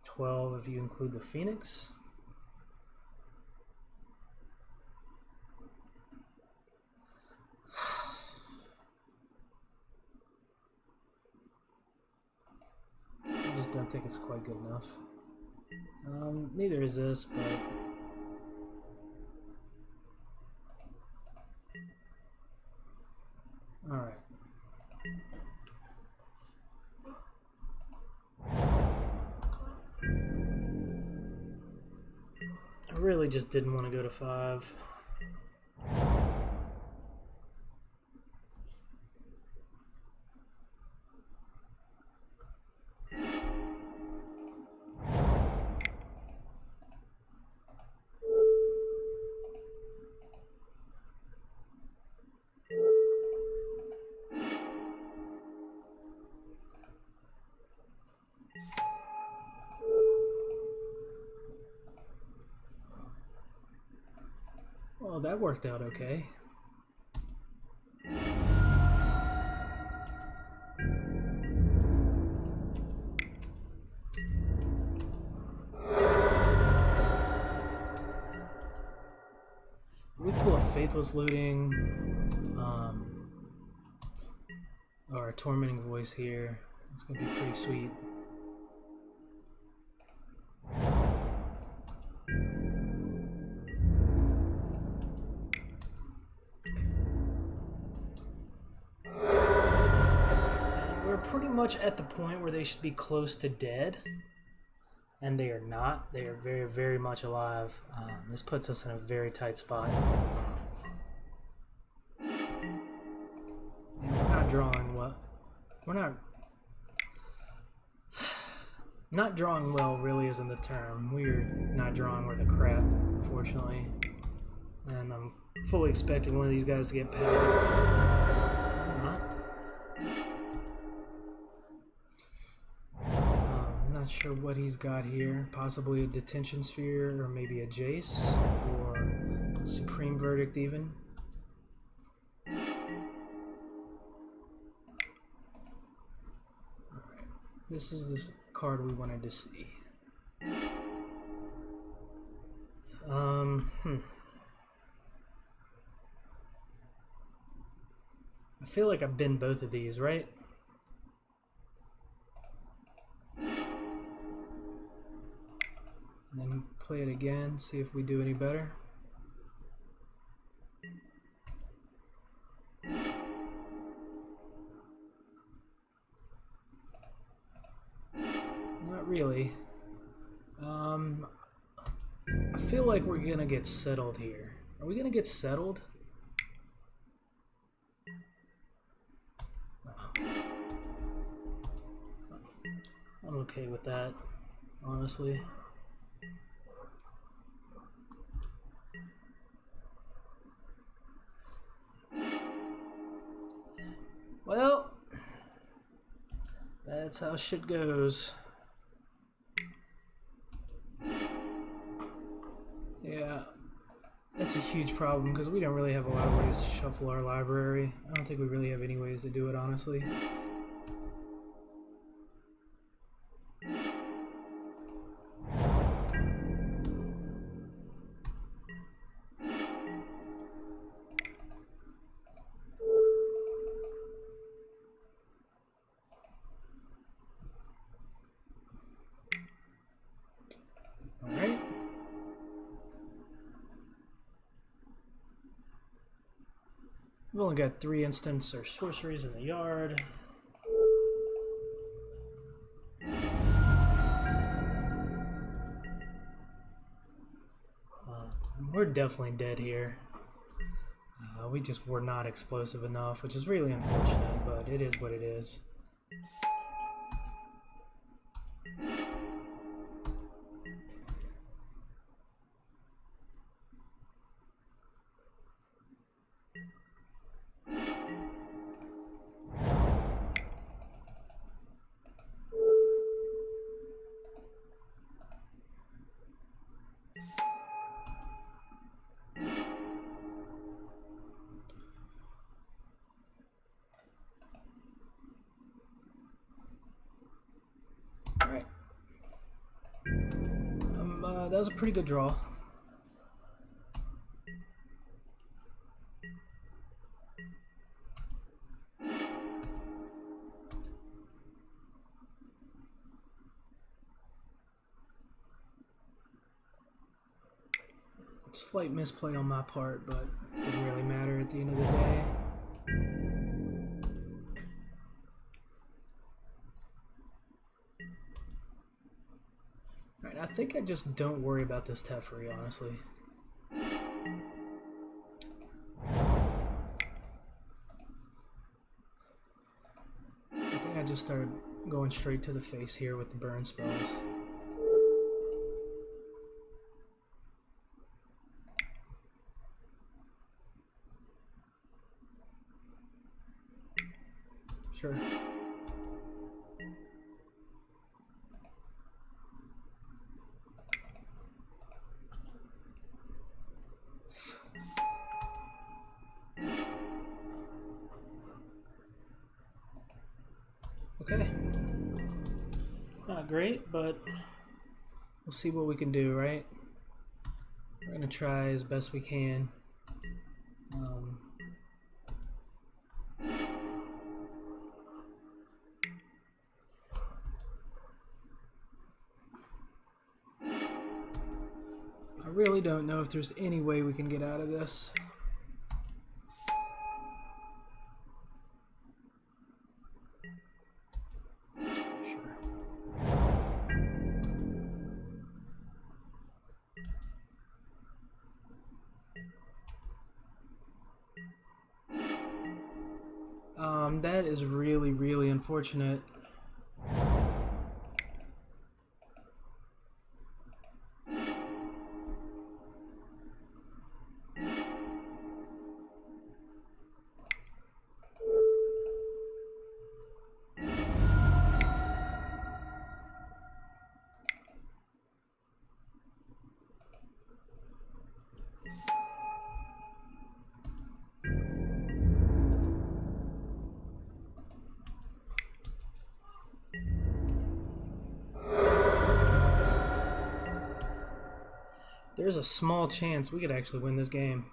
12 if you include the Phoenix. I just don't think it's quite good enough. Neither is this, but alright. really just didn't want to go to 5. Well, that worked out okay. We pull a Faithless Looting, or a Tormenting Voice here. It's gonna be pretty sweet. Pretty much at the point where they should be close to dead, and they are not. They are very, very much alive. This puts us in a very tight spot. And we're not drawing well. We're not drawing well. Really, isn't the term. We're not drawing worth a crap, unfortunately. And I'm fully expecting one of these guys to get packed. Not. Not sure what he's got here. Possibly a Detention Sphere, or maybe a Jace, or Supreme Verdict even. Alright, this is the card we wanted to see. I feel like I've been both of these, right? And then play it again, see if we do any better. Not really. I feel like we're gonna get settled here. Are we gonna get settled? I'm okay with that, honestly. Well, that's how shit goes. Yeah, that's a huge problem because we don't really have a lot of ways to shuffle our library. I don't think we really have any ways to do it, honestly. Alright. We've only got 3 instants or sorceries in the yard. We're definitely dead here. We just were not explosive enough, which is really unfortunate, but it is what it is. Alright. That was a pretty good draw. Slight misplay on my part, but didn't really matter at the end of the day. Alright, I I think I just don't worry about this Teferi, honestly. I think I just started going straight to the face here with the burn spells. Sure. Okay. Not great, but we'll see what we can do, right? We're gonna try as best we can. I really don't know if there's any way we can get out of this. Sure. That is really, really unfortunate. There's a small chance we could actually win this game.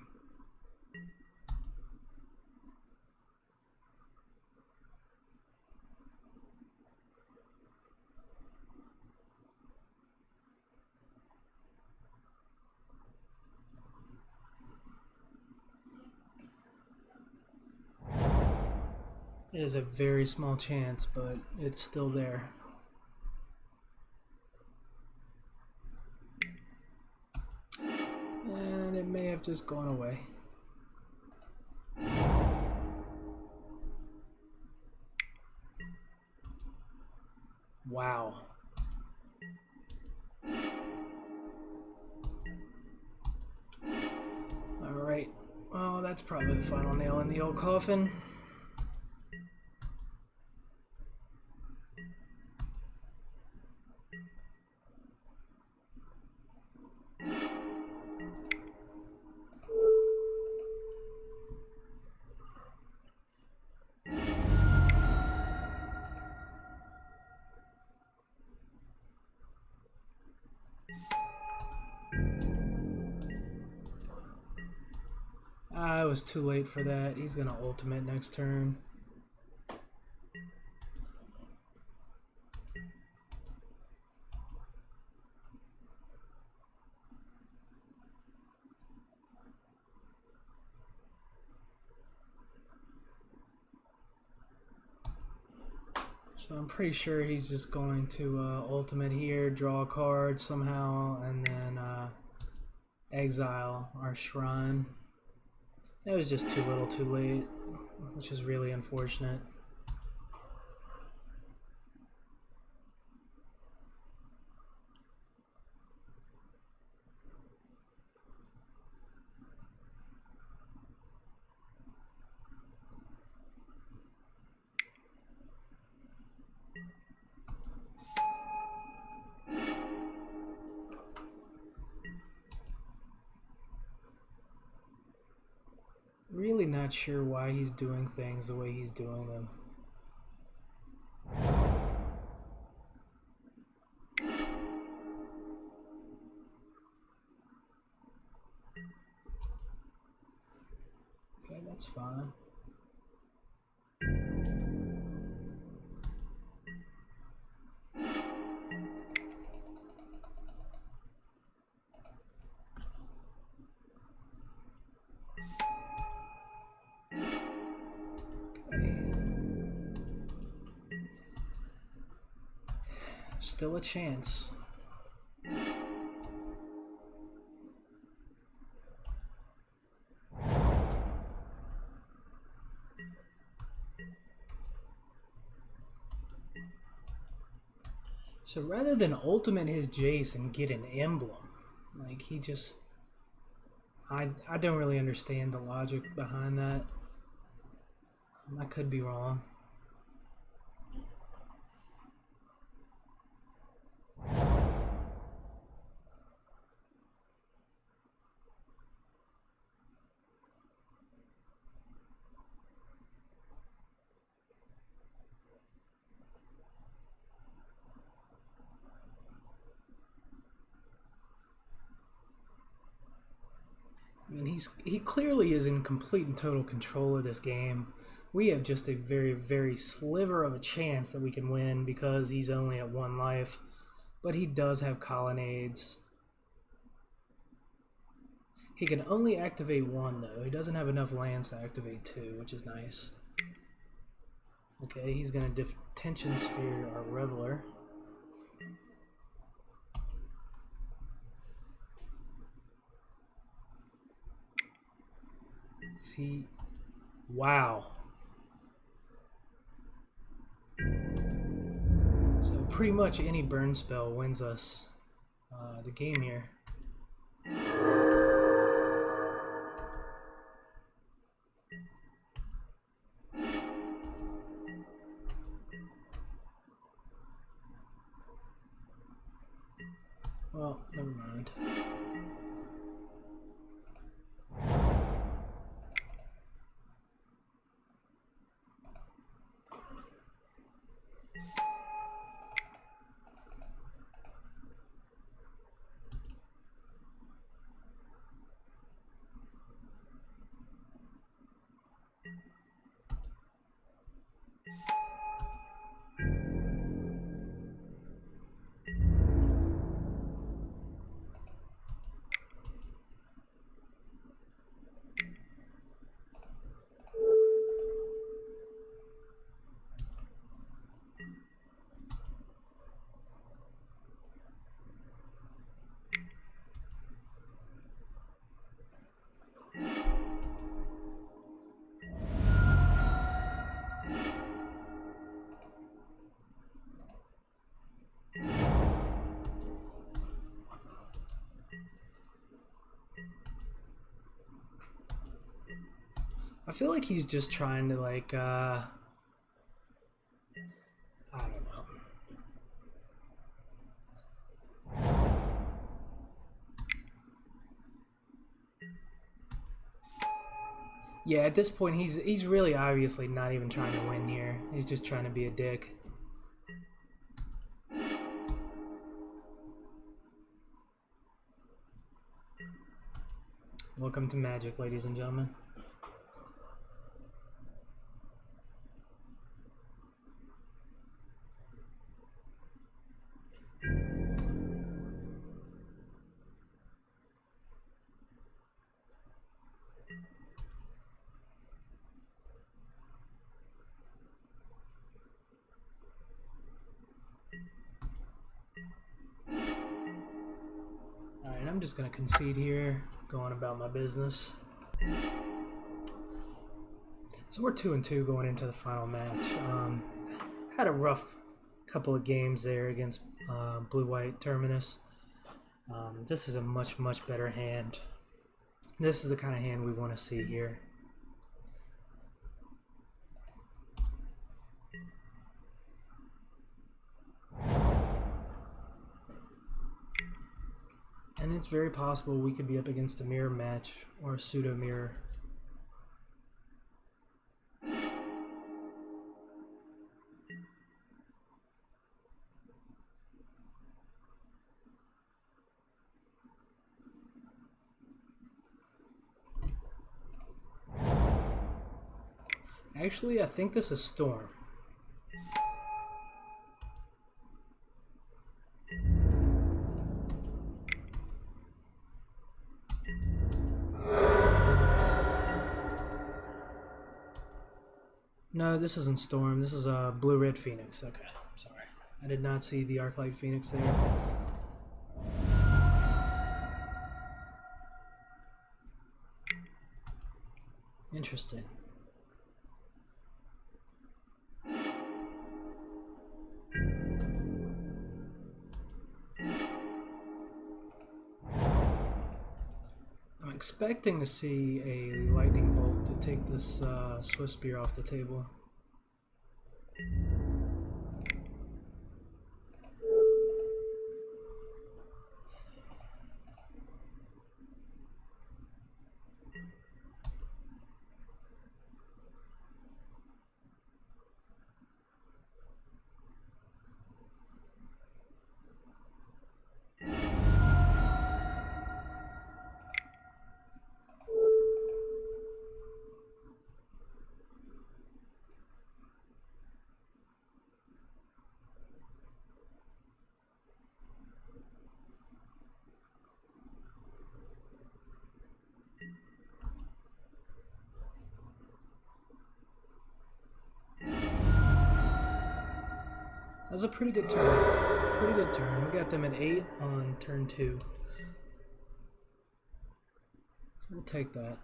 It is a very small chance, but it's still there. And it may have just gone away. Wow. Alright. Well, that's probably the final nail in the old coffin. I was too late for that. He's gonna ultimate next turn. So I'm pretty sure he's just going to ultimate here, draw a card somehow, and then exile our shrine. It was just too little too late, which is really unfortunate. Really not sure why he's doing things the way he's doing them. Okay, that's fine. Still a chance. So rather than ultimate his Jace and get an emblem, like he just... I don't really understand the logic behind that. I could be wrong. I mean, he clearly is in complete and total control of this game. We have just a very, very sliver of a chance that we can win because he's only at 1 life. But he does have colonnades. He can only activate 1, though. He doesn't have enough lands to activate 2, which is nice. Okay, he's going to Detention Sphere our Reveler. Is he... Wow. So pretty much any burn spell wins us the game here. Well, never mind. I feel like he's just trying to, like, I don't know. Yeah, at this point, he's really obviously not even trying to win here. He's just trying to be a dick. Welcome to Magic, ladies and gentlemen. Alright, I'm just going to concede here, going about my business. So we're 2-2 going into the final match. Had a rough couple of games there against Blue-White Terminus. This is a much, much better hand. This is the kind of hand we want to see here. And it's very possible we could be up against a mirror match or a pseudo mirror. Actually, I think this is Storm. No, this isn't Storm. This is a Blue-Red Phoenix. Okay, sorry. I did not see the Arclight Phoenix there. Interesting. expecting to see a lightning bolt to take this Swiss spear off the table. That was a pretty good turn. Pretty good turn. We got them at 8 on turn 2. So we'll take that.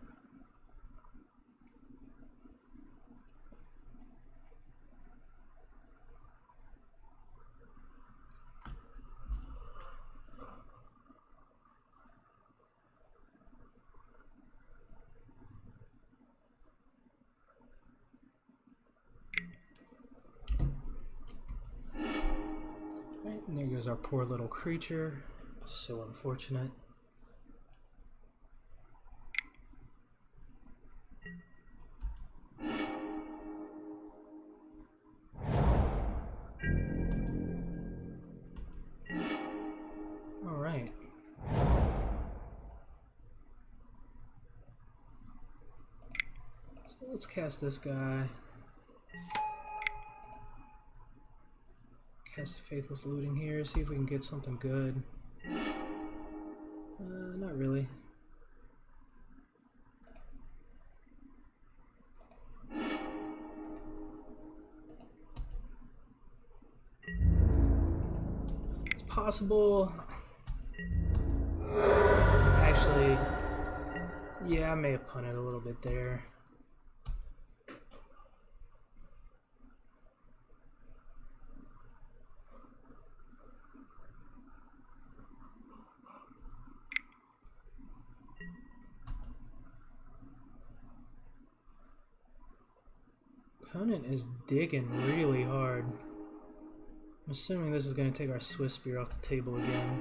And there goes our poor little creature. So unfortunate. Alright. So let's cast this guy. Cast the Faithless Looting here, see if we can get something good. Not really. It's possible. Actually, yeah, I may have punted a little bit there. Opponent is digging really hard. I'm assuming this is going to take our Swiss spear off the table again.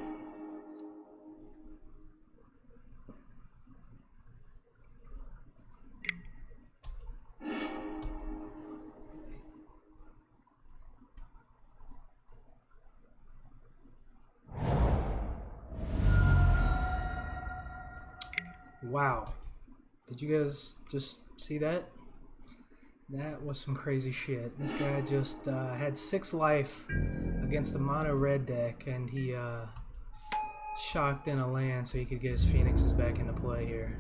Wow. Did you guys just see that? That was some crazy shit. This guy just had 6 life against the mono red deck, and he shocked in a land so he could get his phoenixes back into play here.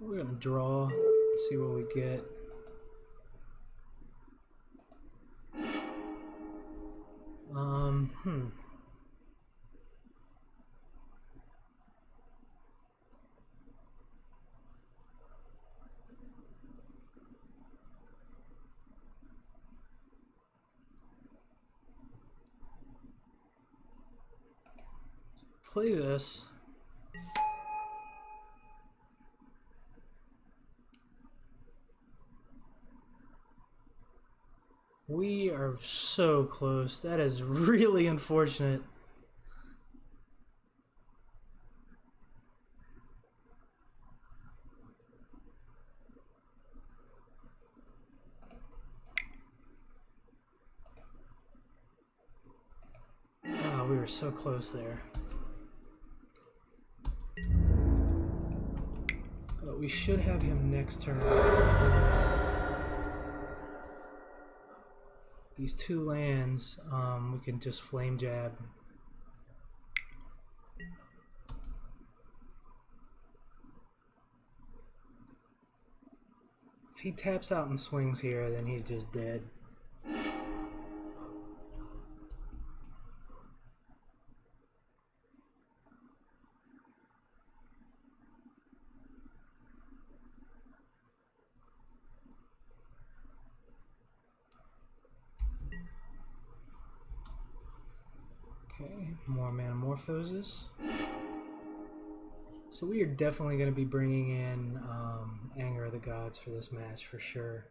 We're gonna draw, see what we get. Play this. We are so close. That is really unfortunate. Oh, we were so close there. But we should have him next turn. These 2 lands, we can just flame jab. If he taps out and swings here, then he's just dead. more Metamorphoses. So we are definitely going to be bringing in Anger of the Gods for this match for sure.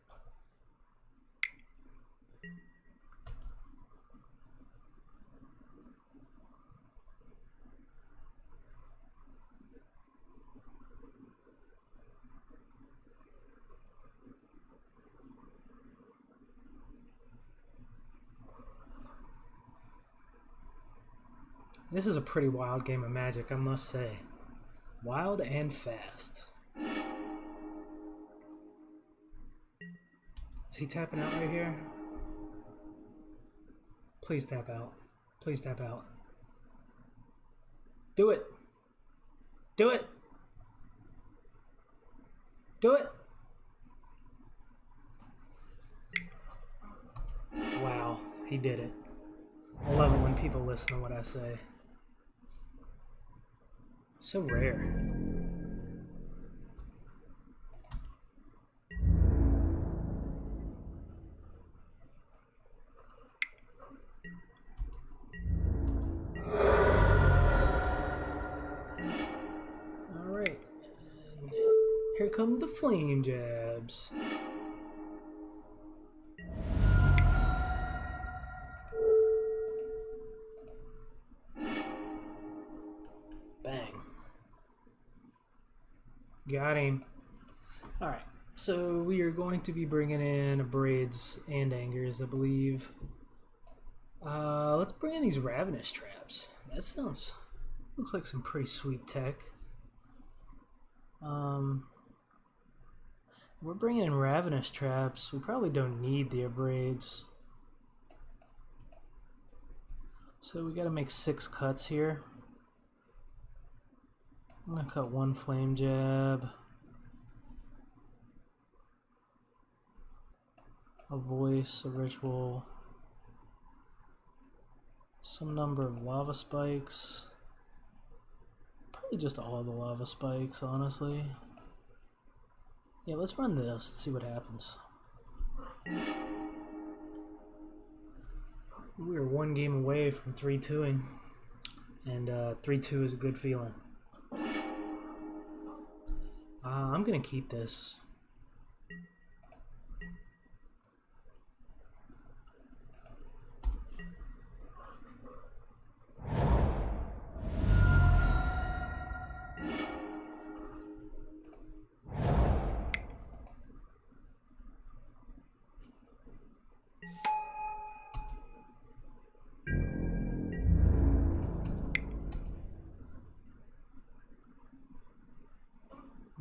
This is a pretty wild game of Magic, I must say. Wild and fast. Is he tapping out right here? Please tap out. Please tap out. Do it. Do it. Do it. Wow, he did it. I love it when people listen to what I say. So rare. Alright. And here come the flame jabs. Bang. Got him. Alright, so we are going to be bringing in Braids and Angers, I believe. Let's bring in these Ravenous Traps. That looks like some pretty sweet tech. We're bringing in Ravenous Traps. We probably don't need the Braids. So we gotta make 6 cuts here. I'm gonna cut 1 Flame Jab, a Voice, a Ritual, some number of Lava Spikes, probably just all the Lava Spikes, honestly. Yeah, let's run this and see what happens. We are 1 game away from 3-2-ing, and 3-2 is a good feeling. I'm gonna keep this.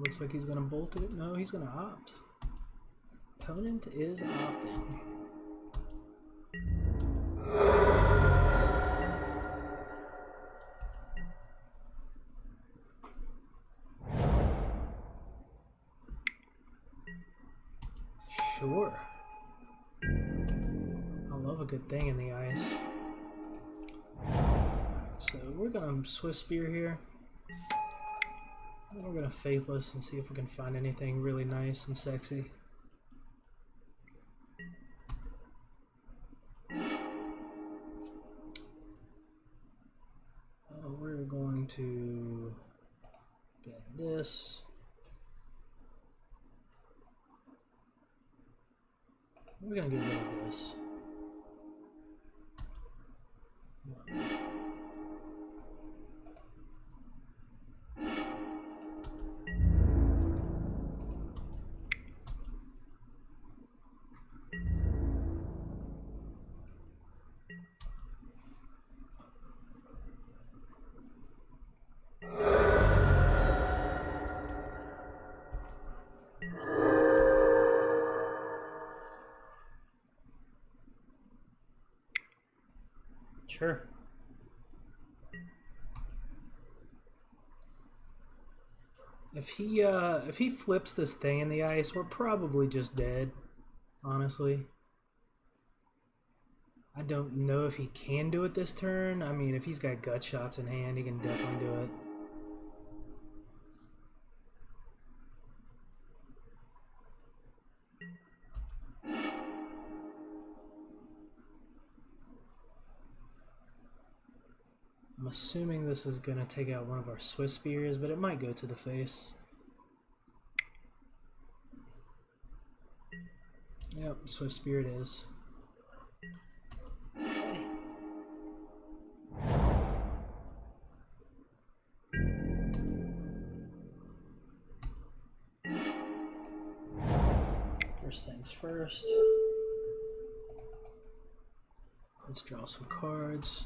Looks like he's gonna bolt it. No, he's gonna opt. Opponent is opting. Sure. I love a good thing in the ice. Alright, so we're gonna Swiss Spear here. We're gonna Faithless and see if we can find anything really nice and sexy. We're going to get this. We're gonna get rid of this. Sure. If he flips this thing in the ice, we're probably just dead, honestly. I don't know if he can do it this turn. I mean, if he's got gut shots in hand, he can definitely do it. assuming this is going to take out one of our Swiss spears, but it might go to the face. Yep, Swiss spear it is. Okay. First things first. Let's draw some cards.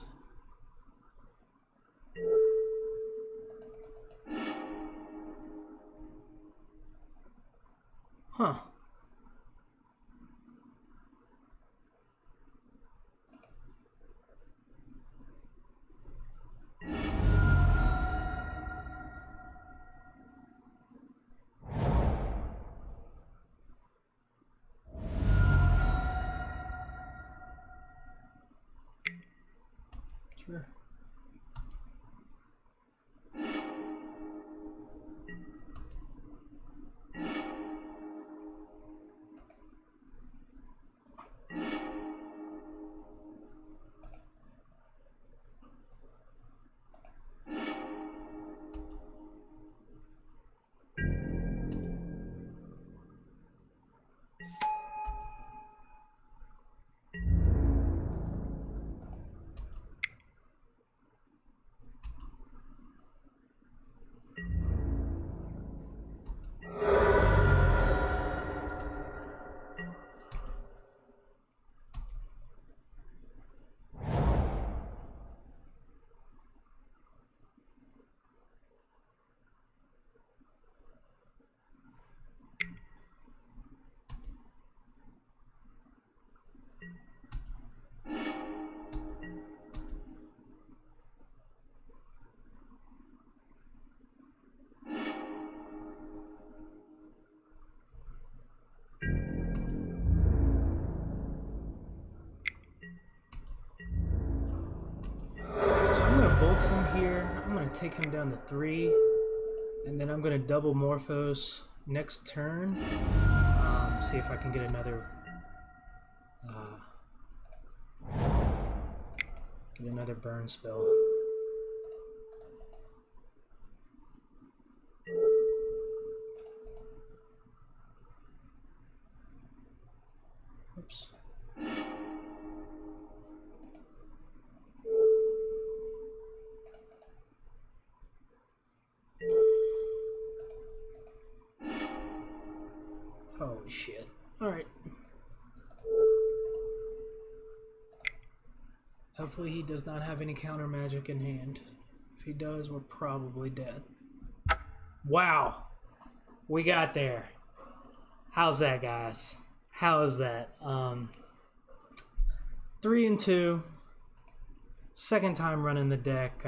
Huh. Sure. So I'm going to bolt him here. I'm going to take him down to 3. And then I'm going to double Morphos next turn. See if I can get another burn spell. Oops. Holy shit. Alright. Hopefully he does not have any counter magic in hand. If he does, we're probably dead. Wow! We got there. How's that, guys? How is that? 3-2. Second time running the deck.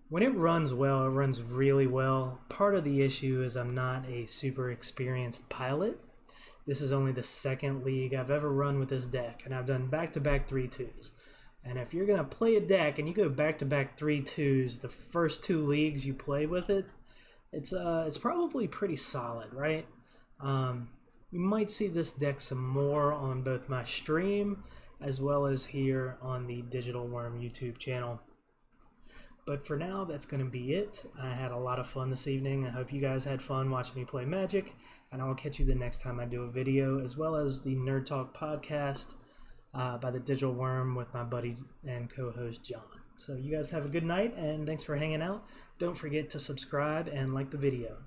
When it runs well, it runs really well. Part of the issue is I'm not a super experienced pilot. This is only the second league I've ever run with this deck, and I've done back-to-back 3-2s. And if you're going to play a deck and you go back-to-back 3-2s, the first 2 leagues you play with it, it's probably pretty solid, right? You might see this deck some more on both my stream as well as here on the Digital Worm YouTube channel. But for now, that's going to be it. I had a lot of fun this evening. I hope you guys had fun watching me play Magic, and I will catch you the next time I do a video, as well as the Nerd Talk podcast by the Digital Worm with my buddy and co-host John. So you guys have a good night, and thanks for hanging out. Don't forget to subscribe and like the video.